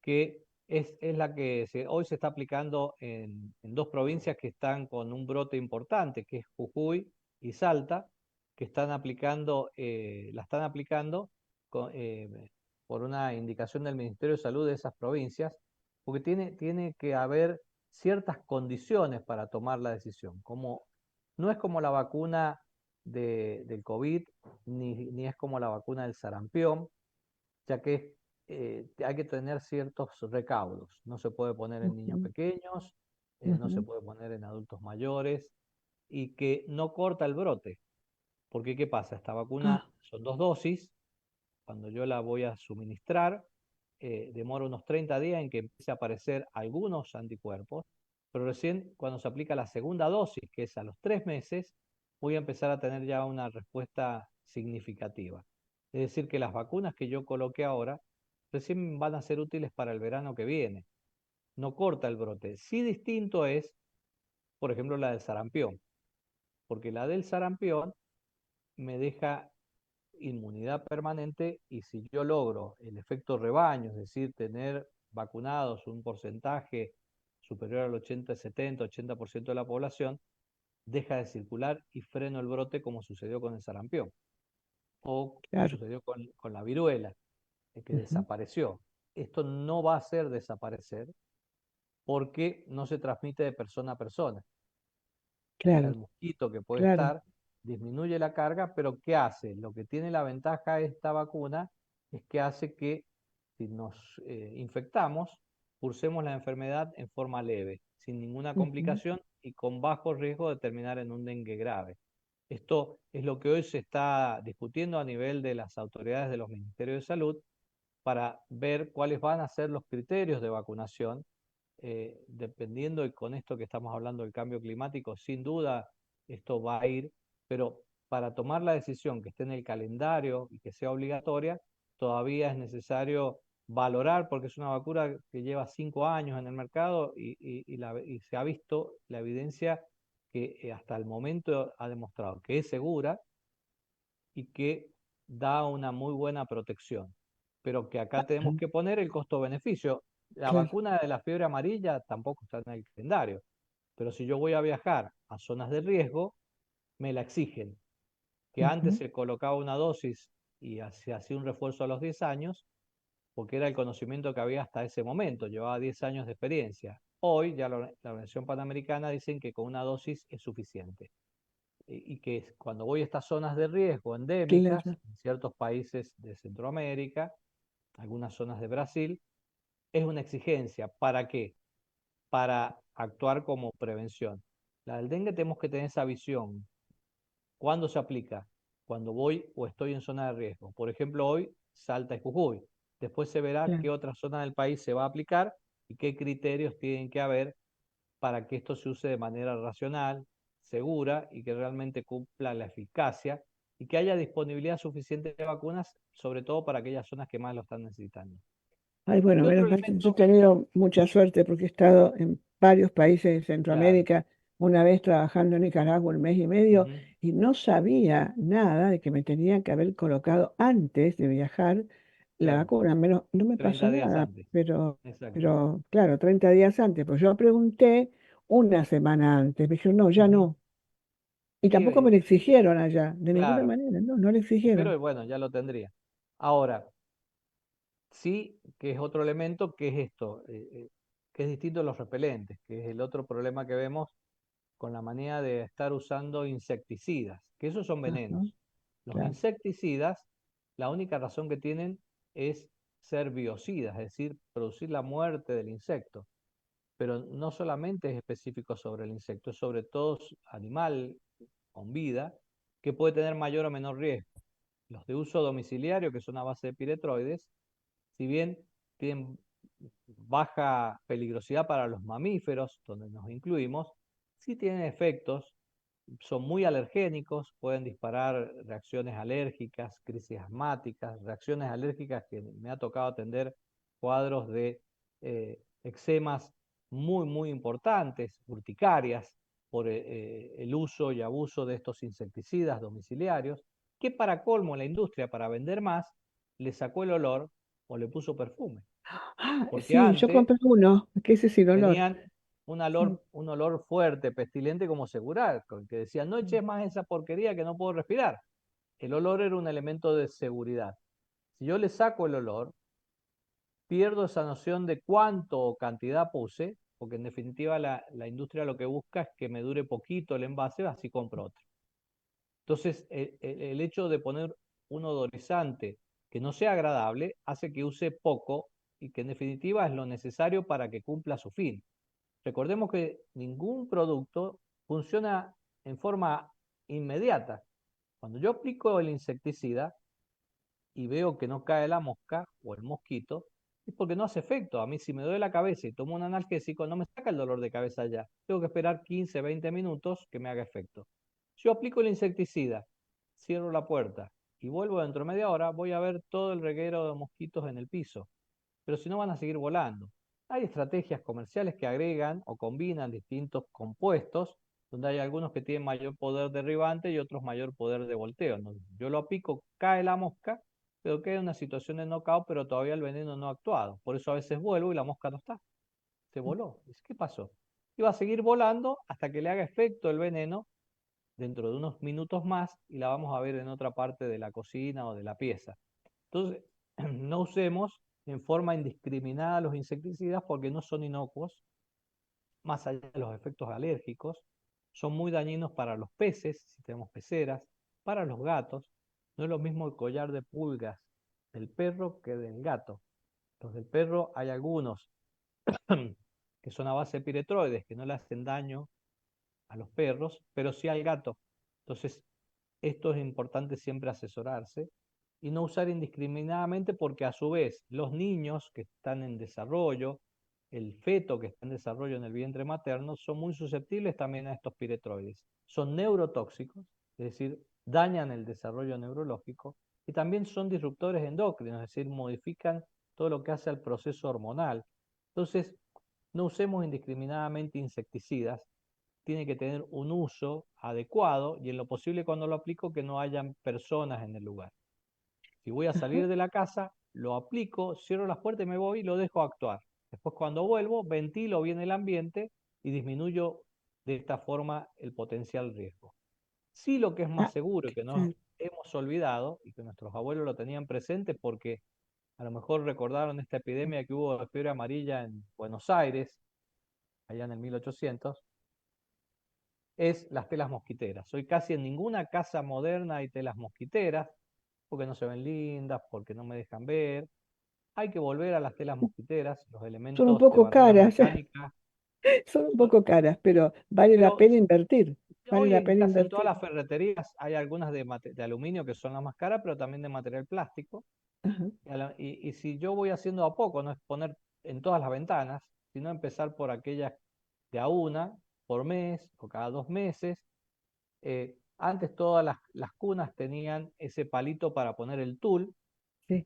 que es la que hoy se está aplicando en dos provincias que están con un brote importante, que es Jujuy y Salta, que la están aplicando por una indicación del Ministerio de Salud de esas provincias, porque tiene que haber ciertas condiciones para tomar la decisión. No es como la vacuna del COVID, ni es como la vacuna del sarampión, ya que hay que tener ciertos recaudos. No se puede poner en niños
ujú,
pequeños, no se
ujú.
puede poner en adultos mayores, y que no corta el brote. Porque ¿qué pasa? Esta vacuna
Ah,
son 2 dosis. Cuando yo la voy a suministrar, demora unos 30 días en que empiece a aparecer algunos anticuerpos, pero recién cuando se aplica la segunda dosis, que es a los 3 meses, voy a empezar a tener ya una respuesta significativa. Es decir, que las vacunas que yo coloqué ahora recién van a ser útiles para el verano que viene. No corta el brote. Sí, distinto es, por ejemplo, la del sarampión, porque la del sarampión me deja inmunidad permanente, y si yo logro el efecto rebaño, es decir, tener vacunados un porcentaje superior al 80, 70, 80% de la población, deja de circular y freno el brote, como sucedió con el sarampión o como
claro.
sucedió con la viruela, que
Ujú,
desapareció. Esto no va a hacer desaparecer porque no se transmite de persona a persona. Deja
claro,
el mosquito que puede
claro.
estar, disminuye la carga, pero ¿qué hace? Lo que tiene la ventaja de esta vacuna es que hace que, si nos infectamos, cursemos la enfermedad en forma leve, sin ninguna
Ujú,
complicación y con bajo riesgo de terminar en un dengue grave. Esto es lo que hoy se está discutiendo a nivel de las autoridades de los ministerios de salud, para ver cuáles van a ser los criterios de vacunación, dependiendo, y con esto que estamos hablando del cambio climático, sin duda esto va a ir, pero para tomar la decisión que esté en el calendario y que sea obligatoria, todavía es necesario valorar porque es una vacuna que lleva 5 años en el mercado y se ha visto la evidencia que hasta el momento ha demostrado que es segura y que da una muy buena protección. Pero que acá tenemos que poner el costo-beneficio. La
Claro.
vacuna de la fiebre amarilla tampoco está en el calendario, pero si yo voy a viajar a zonas de riesgo, me la exigen. Que antes
Ujú.
se colocaba una dosis y se hacía un refuerzo a los 10 años, porque era el conocimiento que había hasta ese momento, llevaba 10 años de experiencia. Hoy ya la Organización Panamericana dicen que con una dosis es suficiente y que cuando voy a estas zonas de riesgo endémicas,
Claro.
en ciertos países de Centroamérica, algunas zonas de Brasil, es una exigencia. ¿Para qué? Para actuar como prevención. La del dengue tenemos que tener esa visión. ¿Cuándo se aplica? Cuando voy o estoy en zona de riesgo. Por ejemplo, hoy Salta y Jujuy. Después se verá
Claro.
qué otra zona del país se va a aplicar y qué criterios tienen que haber para que esto se use de manera racional, segura y que realmente cumpla la eficacia y que haya disponibilidad suficiente de vacunas, sobre todo para aquellas zonas que más lo están necesitando.
Ay, bueno,
Y otro
menos mal que yo he
elemento,
tenido mucha suerte porque he estado en varios países de
claro,
Centroamérica, una vez trabajando en Nicaragua un mes y medio,
ujú,
y no sabía nada de que me tenían que haber colocado antes de viajar la
claro,
vacuna. Menos, no me pasó
30 días
nada,
antes, exacto.
pero claro, 30 días antes. Pues yo pregunté una semana antes, me dijeron, no, ya
Ujú.
no. Y
Sí,
tampoco me lo exigieron allá, de ninguna
claro,
manera, no, no lo exigieron.
pero bueno, ya lo tendría. Ahora, sí, que es otro elemento, que es esto, que es distinto a los repelentes, que es el otro problema que vemos con la manía de estar usando insecticidas, que esos son
Ajá,
venenos. Los
claro.
insecticidas, la única razón que tienen es ser biocidas, es decir, producir la muerte del insecto. Pero no solamente es específico sobre el insecto, es sobre todo animal con vida que puede tener mayor o menor riesgo. Los de uso domiciliario, que son a base de piretroides, si bien tienen baja peligrosidad para los mamíferos, donde nos incluimos, sí tienen efectos, son muy alergénicos, pueden disparar reacciones alérgicas, crisis asmáticas, reacciones alérgicas que me ha tocado atender cuadros de eczemas muy, muy importantes, urticarias, por el uso y abuso de estos insecticidas domiciliarios, que para colmo la industria, para vender más, le sacó el olor o le puso perfume.
Ah,
Porque
sí, yo
antes
compré uno, que ese sin olor.
tenían
Sí.
un olor fuerte, pestilente como seguridad, que decían, no eches más esa porquería que no puedo respirar. El olor era un elemento de seguridad. Si yo le saco el olor, pierdo esa noción de cuánto o cantidad puse, porque en definitiva la industria lo que busca es que me dure poquito el envase, así compro otro. Entonces, el hecho de poner un odorizante que no sea agradable hace que use poco y que en definitiva es lo necesario para que cumpla su fin. Recordemos que ningún producto funciona en forma inmediata. Cuando yo aplico el insecticida y veo que no cae la mosca o el mosquito, es porque no hace efecto. A mí si me duele la cabeza y tomo un analgésico, no me saca el dolor de cabeza ya. Tengo que esperar 15, 20 minutos que me haga efecto. Si yo aplico el insecticida, cierro la puerta y vuelvo dentro de media hora, voy a ver todo el reguero de mosquitos en el piso, pero si no van a seguir volando. Hay estrategias comerciales que agregan o combinan distintos compuestos, donde hay algunos que tienen mayor poder derribante y otros mayor poder de volteo, ¿no? Yo lo aplico, cae la mosca, pero queda en una situación de knockout, pero todavía el veneno no ha actuado. Por eso a veces vuelvo y la mosca no está, se voló. ¿Qué pasó? Y va a seguir volando hasta que le haga efecto el veneno dentro de unos minutos más y la vamos a ver en otra parte de la cocina o de la pieza. Entonces, no usemos en forma indiscriminada los insecticidas porque no son inocuos, más allá de los efectos alérgicos, son muy dañinos para los peces, si tenemos peceras, para los gatos. No es lo mismo el collar de pulgas del perro que del gato. Los del perro hay algunos que son a base de piretroides, que no le hacen daño a los perros, pero sí al gato. Entonces, esto es importante siempre asesorarse y no usar indiscriminadamente porque a su vez los niños que están en desarrollo, el feto que está en desarrollo en el vientre materno, son muy susceptibles también a estos piretroides. Son neurotóxicos, es decir, dañan el desarrollo neurológico y también son disruptores endocrinos, es decir, modifican todo lo que hace al proceso hormonal. Entonces, no usemos indiscriminadamente insecticidas, tiene que tener un uso adecuado y en lo posible cuando lo aplico que no hayan personas en el lugar. Si voy a
Ajá.
salir de la casa, lo aplico, cierro las puertas y me voy y lo dejo actuar. Después cuando vuelvo, ventilo bien el ambiente y disminuyo de esta forma el potencial riesgo. Sí, lo que es más
Ah,
seguro y que nos
claro.
hemos olvidado y que nuestros abuelos lo tenían presente porque a lo mejor recordaron esta epidemia que hubo de fiebre amarilla en Buenos Aires, allá en el 1800, es las telas mosquiteras. Hoy casi en ninguna casa moderna hay telas mosquiteras, porque no se ven lindas, porque no me dejan ver. Hay que volver a las telas mosquiteras, los
Son un
elementos de
poco
barrera
caras,
mecánica.
son un
Son-
poco caras, pero vale la
pero
pena invertir. Vale
hoy
la
en
pena
casi en todas
invertir.
las ferreterías hay algunas de aluminio que son las más caras, pero también de material plástico.
Ajá,
Y si yo voy haciendo a poco, no es poner en todas las ventanas, sino empezar por aquellas de a una, por mes o cada 2 meses. Antes todas las cunas tenían ese palito para poner el tul,
sí.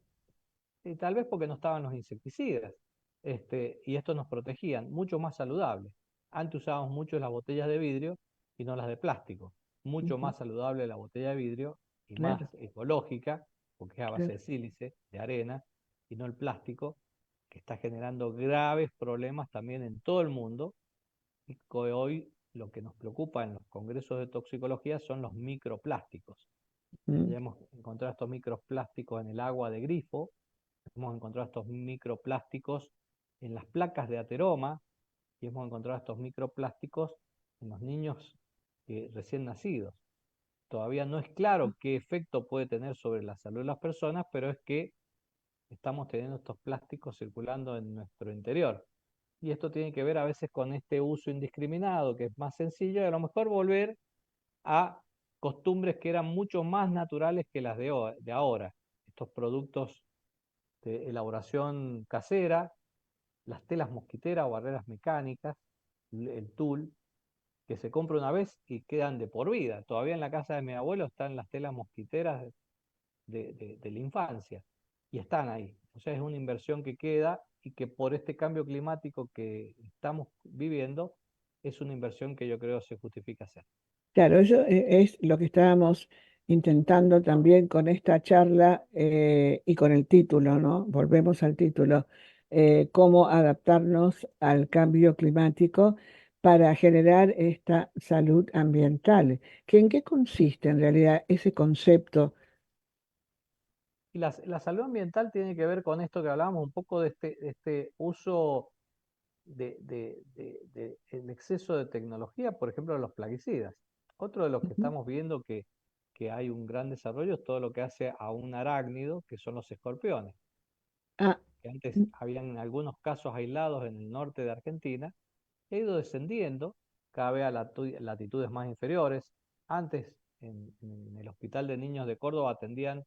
y tal vez porque no estaban los insecticidas, y estos nos protegían, mucho más saludable. Antes usábamos mucho las botellas de vidrio y no las de plástico. Mucho
Ujú,
más saludable la botella de vidrio y
claro,
más ecológica, porque es a base
claro.
de sílice, de arena, y no el plástico, que está generando graves problemas también en todo el mundo, y que hoy lo que nos preocupa en los congresos de toxicología son los microplásticos.
Mm,
Ya hemos encontrado estos microplásticos en el agua de grifo, hemos encontrado estos microplásticos en las placas de ateroma y hemos encontrado estos microplásticos en los niños recién nacidos. Todavía no es claro qué efecto puede tener sobre la salud de las personas, pero es que estamos teniendo estos plásticos circulando en nuestro interior. Y esto tiene que ver a veces con este uso indiscriminado, que es más sencillo, y a lo mejor volver a costumbres que eran mucho más naturales que las de ahora. Estos productos de elaboración casera, las telas mosquiteras o barreras mecánicas, el tul, que se compra una vez y quedan de por vida. Todavía en la casa de mi abuelo están las telas mosquiteras de la infancia y están ahí. O sea, es una inversión que queda y que por este cambio climático que estamos viviendo, es una inversión que yo creo se justifica hacer.
claro, eso es lo que estábamos intentando también con esta charla y con el título, ¿no? Volvemos al título, cómo adaptarnos al cambio climático para generar esta salud ambiental. ¿En qué consiste en realidad ese concepto?
Y la salud ambiental tiene que ver con esto que hablábamos un poco de este uso el exceso de tecnología, por ejemplo, de los plaguicidas. Otro de los que
Ujú.
estamos viendo que hay un gran desarrollo es todo lo que hace a un arácnido, que son los escorpiones,
Ah,
que antes
mm,
habían algunos casos aislados en el norte de Argentina, ha ido descendiendo cada vez a latitudes más inferiores. Antes, en el Hospital de Niños de Córdoba atendían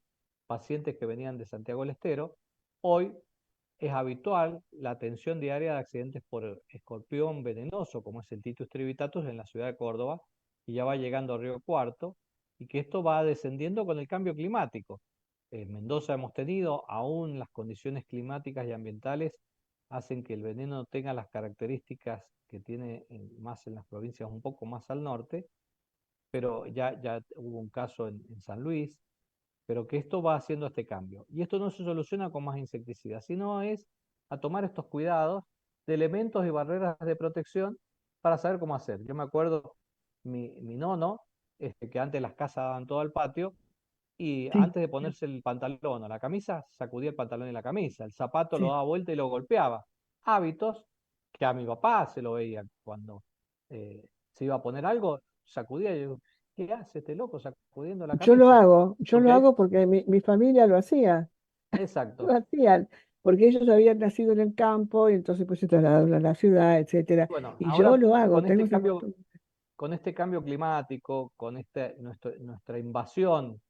pacientes que venían de Santiago del Estero. Hoy es habitual la atención diaria de accidentes por escorpión venenoso, como es el Titus trivitatus en la ciudad de Córdoba, y ya va llegando a Río Cuarto, y que esto va descendiendo con el cambio climático. En Mendoza hemos tenido, aún las condiciones climáticas y ambientales hacen que el veneno tenga las características que tiene más en las provincias un poco más al norte, pero ya hubo un caso en San Luis, pero que esto va haciendo este cambio. Y esto no se soluciona con más insecticidas, sino es a tomar estos cuidados de elementos y barreras de protección para saber cómo hacer. Yo me acuerdo, mi nono, que antes las casas daban todo al patio, y
sí,
antes de ponerse el pantalón o la camisa, sacudía el pantalón y la camisa, el zapato lo
sí.
daba vuelta y lo golpeaba. Hábitos que a mi papá se lo veía cuando se iba a poner algo, sacudía y yo, ¿qué hace este loco sacudiendo la camisa?
Yo lo
Porque
hago porque mi familia lo hacía, lo
exacto.
hacían, porque ellos habían nacido en el campo y entonces pues se trasladaron a la ciudad, etcétera.
Bueno,
Y yo
ahora
lo hago,
con
tengo
este
esa
cambio,
costumbre.
con este cambio climático, con nuestra invasión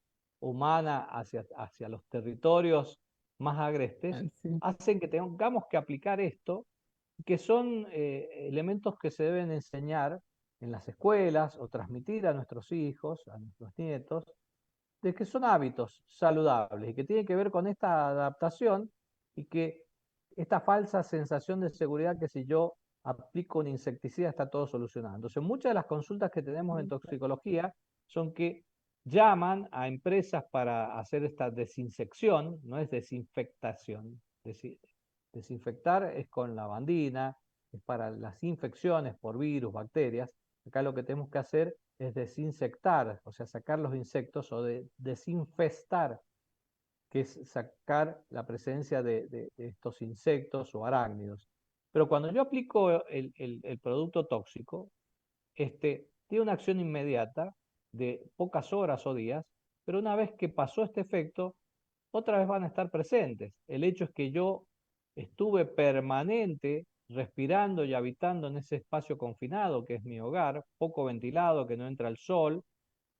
humana hacia los territorios más agrestes,
Sí.
hacen que tengamos que aplicar esto, que son elementos que se deben enseñar en las escuelas o transmitir a nuestros hijos, a nuestros nietos, de que son hábitos saludables y que tienen que ver con esta adaptación y que esta falsa sensación de seguridad que si yo aplico un insecticida está todo solucionado. Entonces, muchas de las consultas que tenemos en toxicología son que llaman a empresas para hacer esta desinsección, no es desinfectación. Desinfectar es con lavandina, es para las infecciones por virus, bacterias. Acá lo que tenemos que hacer es desinsectar, o sea, sacar los insectos o desinfestar, que es sacar la presencia de estos insectos o arácnidos. Pero cuando yo aplico el producto tóxico, tiene una acción inmediata de pocas horas o días, pero una vez que pasó este efecto, otra vez van a estar presentes. El hecho es que yo estuve permanente respirando y habitando en ese espacio confinado que es mi hogar, poco ventilado, que no entra el sol,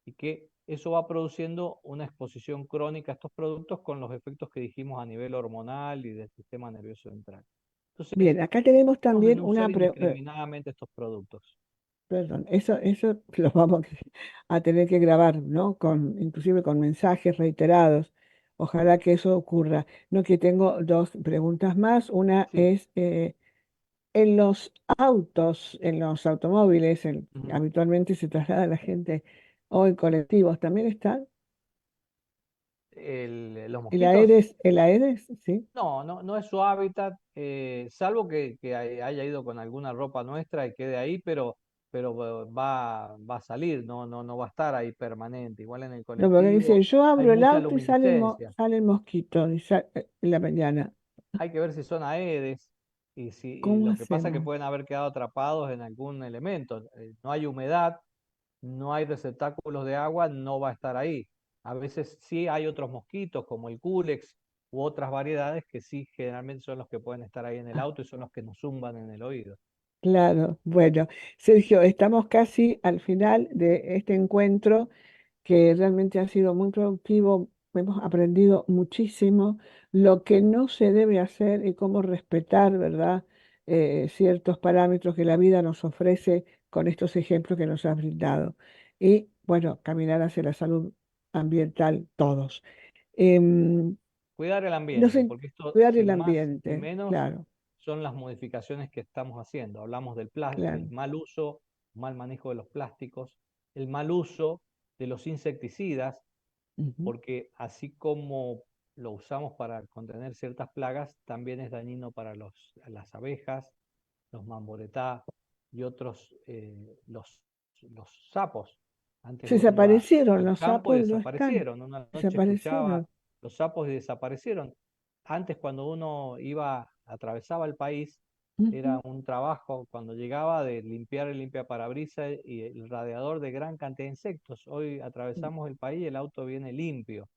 y que eso va produciendo una exposición crónica a estos productos con los efectos que dijimos a nivel hormonal y del sistema nervioso central.
Bien,
Entonces,
acá tenemos
tratamos de
también
no usar indiscriminadamente estos productos.
perdón, eso lo vamos a tener que grabar, ¿no? Inclusive con mensajes reiterados. Ojalá que eso ocurra. No, que tengo dos preguntas más. Una
Sí.
es, en los autos, en los automóviles,
Ujú.
habitualmente se traslada la gente, o en colectivos, ¿también están?
Los mosquitos,
El Aedes? Sí.
no es su hábitat, salvo que haya ido con alguna ropa nuestra y quede ahí, pero va a salir, no va a estar ahí permanente. Igual en el
No, porque dice,
colectivo
yo
hay
abro el
mucha
auto y
luminiscencia.
sale el mosquito en la mañana.
Hay que ver si son aedes y
¿Cómo
lo que pasa es que
hacemos?
pueden haber quedado atrapados en algún elemento. No hay humedad, no hay receptáculos de agua, no va a estar ahí. A veces sí hay otros mosquitos como el Culex u otras variedades que sí generalmente son los que pueden estar ahí en el
Ah,
auto y son los que nos zumban en el oído.
claro, bueno, Sergio, estamos casi al final de este encuentro que realmente ha sido muy productivo. Hemos aprendido muchísimo lo que no se debe hacer y cómo respetar, ¿verdad? Ciertos parámetros que la vida nos ofrece con estos ejemplos que nos has brindado. Y bueno, caminar hacia la salud ambiental todos. Em,
Cuidar el
nos
ambiente,
en-
porque esto
Cuidar el
sin más ni
ambiente,
menos
claro,
son las modificaciones que estamos haciendo. Hablamos del
claro.
mal uso, mal manejo de los plásticos, el mal uso de los insecticidas,
Ujú.
porque así como lo usamos para contener ciertas plagas, también es dañino para las abejas, los mamboretá y otros, los sapos. Antes uno iba
Desaparecieron
al
los
campo y
sapos, no están,
desaparecieron. Una noche escuchaba
desaparecieron.
los sapos y desaparecieron. Antes cuando uno atravesaba el país, era
Ujú.
un trabajo cuando llegaba de limpiar el limpiaparabrisas y el radiador de gran cantidad de insectos. Hoy
Sí,
atravesamos el país y el auto viene limpio.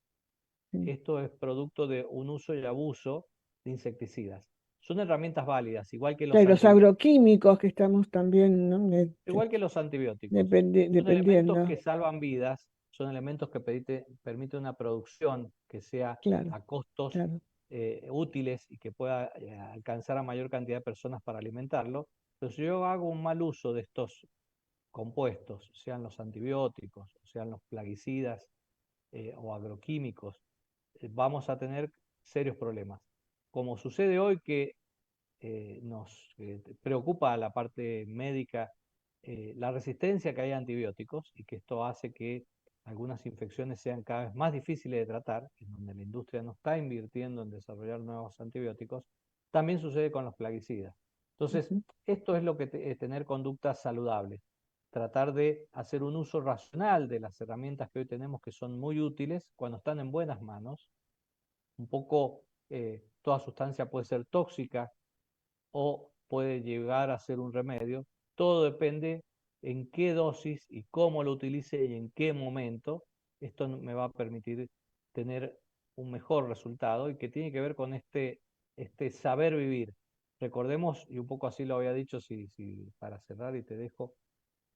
sí.
Esto es producto de un uso y abuso de insecticidas. Son herramientas válidas,
Claro, y los agroquímicos que estamos también, ¿no?
igual que los antibióticos. Son elementos que
Dependiendo,
salvan vidas, son elementos que permiten una producción que sea
claro,
a costos
claro.
útiles y que pueda alcanzar a mayor cantidad de personas para alimentarlo. Pero si yo hago un mal uso de estos compuestos, sean los antibióticos, sean los plaguicidas o agroquímicos, vamos a tener serios problemas. Como sucede hoy que nos preocupa a la parte médica la resistencia que hay a antibióticos y que esto hace que algunas infecciones sean cada vez más difíciles de tratar, en donde la industria no está invirtiendo en desarrollar nuevos antibióticos, también sucede con los plaguicidas. Entonces,
Ujú.
esto es lo que es tener conductas saludables, tratar de hacer un uso racional de las herramientas que hoy tenemos que son muy útiles cuando están en buenas manos. Un poco, toda sustancia puede ser tóxica o puede llegar a ser un remedio. Todo depende en qué dosis y cómo lo utilice y en qué momento. Esto me va a permitir tener un mejor resultado y que tiene que ver con este saber vivir. Recordemos, y un poco así lo había dicho, para cerrar y te dejo,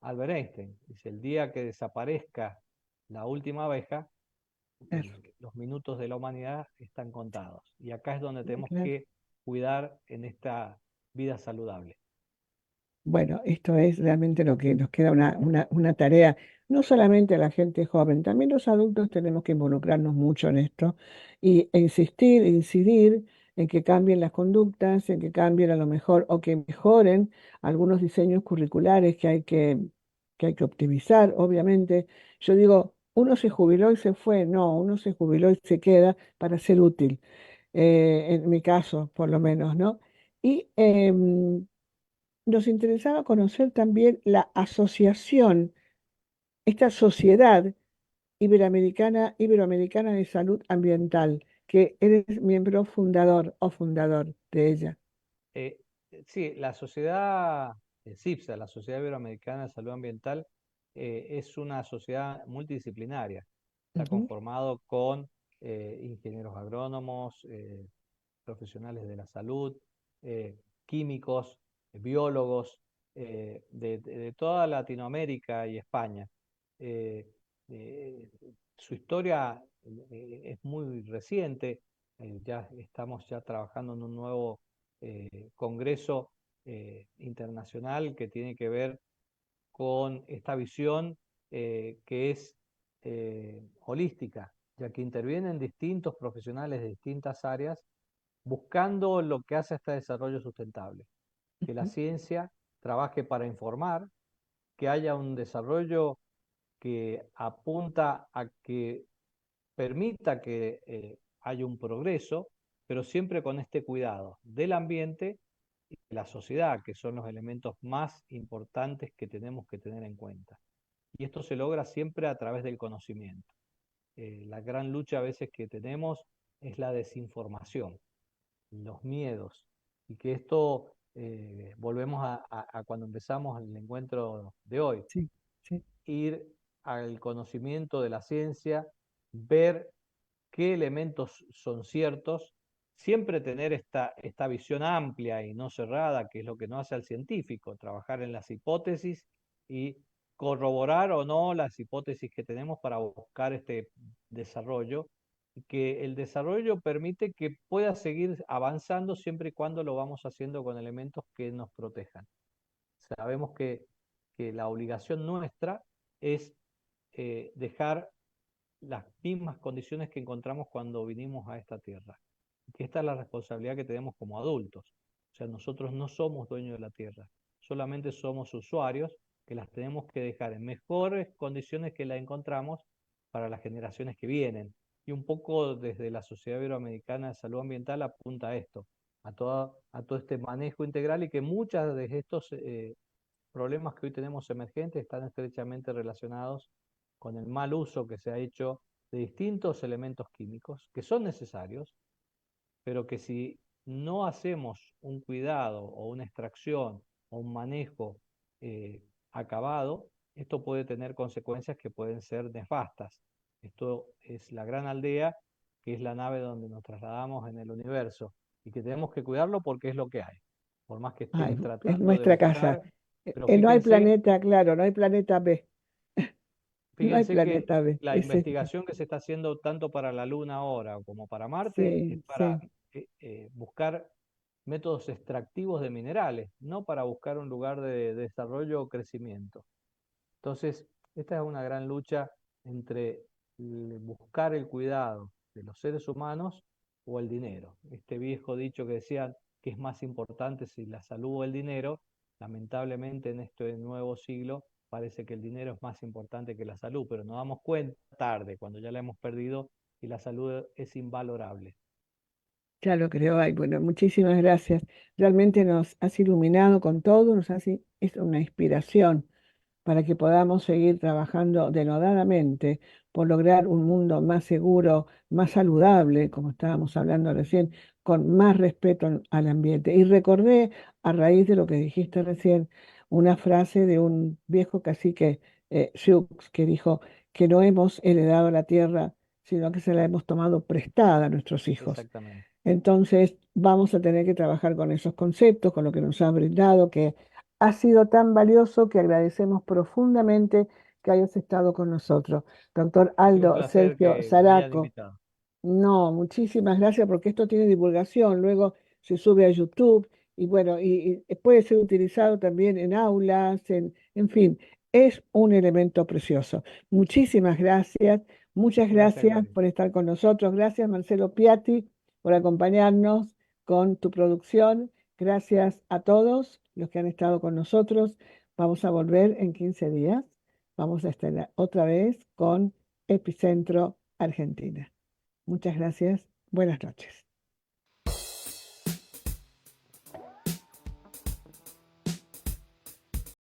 Albert Einstein, dice, el día que desaparezca la última abeja,
Claro,
los minutos de la humanidad están contados. Y acá es donde tenemos
claro.
que cuidar en esta vida saludable.
Bueno, esto es realmente lo que nos queda una tarea, no solamente a la gente joven, también los adultos tenemos que involucrarnos mucho en esto e insistir, incidir. en que cambien las conductas, en que cambien a lo mejor o que mejoren algunos diseños curriculares que hay que optimizar, obviamente. Yo digo, uno se jubiló y se fue, no, uno se jubiló y se queda para ser útil, en mi caso, por lo menos, ¿no? Y nos interesaba conocer también la asociación, esta sociedad iberoamericana de salud ambiental, que eres miembro fundador o fundador de ella.
Eh, sí, la sociedad CIPSA, la Sociedad Iberoamericana de Salud Ambiental, es una sociedad multidisciplinaria. Está
Ujú,
conformado con ingenieros agrónomos, profesionales de la salud, químicos, biólogos, de toda Latinoamérica y España. Eh, eh, Su historia es muy reciente. Ya estamos ya trabajando en un nuevo congreso internacional que tiene que ver con esta visión que es holística, ya que intervienen distintos profesionales de distintas áreas buscando lo que hace este desarrollo sustentable, que la
ujú,
ciencia trabaje para informar, que haya un desarrollo que apunta a que permita que haya un progreso, pero siempre con este cuidado del ambiente y de la sociedad, que son los elementos más importantes que tenemos que tener en cuenta. Y esto se logra siempre a través del conocimiento. La gran lucha a veces que tenemos es la desinformación, los miedos, y que esto, volvemos a cuando empezamos el encuentro de hoy,
sí, sí,
ir al conocimiento de la ciencia, ver qué elementos son ciertos, siempre tener esta visión amplia y no cerrada, que es lo que no hace al científico, trabajar en las hipótesis y corroborar o no las hipótesis que tenemos para buscar este desarrollo, y que el desarrollo permite que pueda seguir avanzando siempre y cuando lo vamos haciendo con elementos que nos protejan. Sabemos que la obligación nuestra es dejar las mismas condiciones que encontramos cuando vinimos a esta tierra. Que esta es la responsabilidad que tenemos como adultos. O sea, nosotros no somos dueños de la tierra, solamente somos usuarios que las tenemos que dejar en mejores condiciones que la encontramos para las generaciones que vienen. Y un poco desde la Sociedad Iberoamericana de Salud Ambiental apunta a esto, a todo este manejo integral y que muchos de estos problemas que hoy tenemos emergentes están estrechamente relacionados con el mal uso que se ha hecho de distintos elementos químicos que son necesarios, pero que si no hacemos un cuidado o una extracción o un manejo acabado, esto puede tener consecuencias que pueden ser nefastas. Esto es la gran aldea, que es la nave donde nos trasladamos en el universo y que tenemos que cuidarlo porque es lo que hay. Por más que
ay,
estén
es
tratando de
nuestra casa.
buscar, pero
No hay
fíjense,
planeta, claro, no hay planeta B, no hay
fíjense que
planeta B.
la
Es este.
investigación que se está haciendo tanto para la Luna ahora como para Marte es
Sí,
para
sí,
buscar métodos extractivos de minerales, no para buscar un lugar de desarrollo o crecimiento. Entonces, esta es una gran lucha entre buscar el cuidado de los seres humanos o el dinero. Este viejo dicho que decían que es más importante si la salud o el dinero, lamentablemente en este nuevo siglo parece que el dinero es más importante que la salud, pero nos damos cuenta tarde, cuando ya la hemos perdido y la salud es invalorable.
ya lo creo. Ay, bueno, muchísimas gracias. Realmente nos has iluminado con todo, es una inspiración para que podamos seguir trabajando denodadamente por lograr un mundo más seguro, más saludable, como estábamos hablando recién, con más respeto al ambiente. Y recordé, a raíz de lo que dijiste recién, una frase de un viejo cacique, Sioux, que dijo que no hemos heredado la tierra, sino que se la hemos tomado prestada a nuestros hijos.
Exactamente.
Entonces, vamos a tener que trabajar con esos conceptos, con lo que nos ha brindado, que ha sido tan valioso que agradecemos profundamente que hayas estado con nosotros. Doctor
Ha sido un
Aldo
placer
Sergio
que me hayan
Zaraco,
invitado.
no, muchísimas gracias porque esto tiene divulgación, luego se sube a YouTube y bueno, y puede ser utilizado también en aulas, en fin, es un elemento precioso. Muchísimas gracias, muchas
Gracias,
gracias
Gladys.
por estar con nosotros, gracias Marcelo Piatti por acompañarnos, con tu producción. Gracias a todos los que han estado con nosotros. Vamos a volver en 15 días. Vamos a estar otra vez con Epicentro Argentina. Muchas gracias. Buenas noches.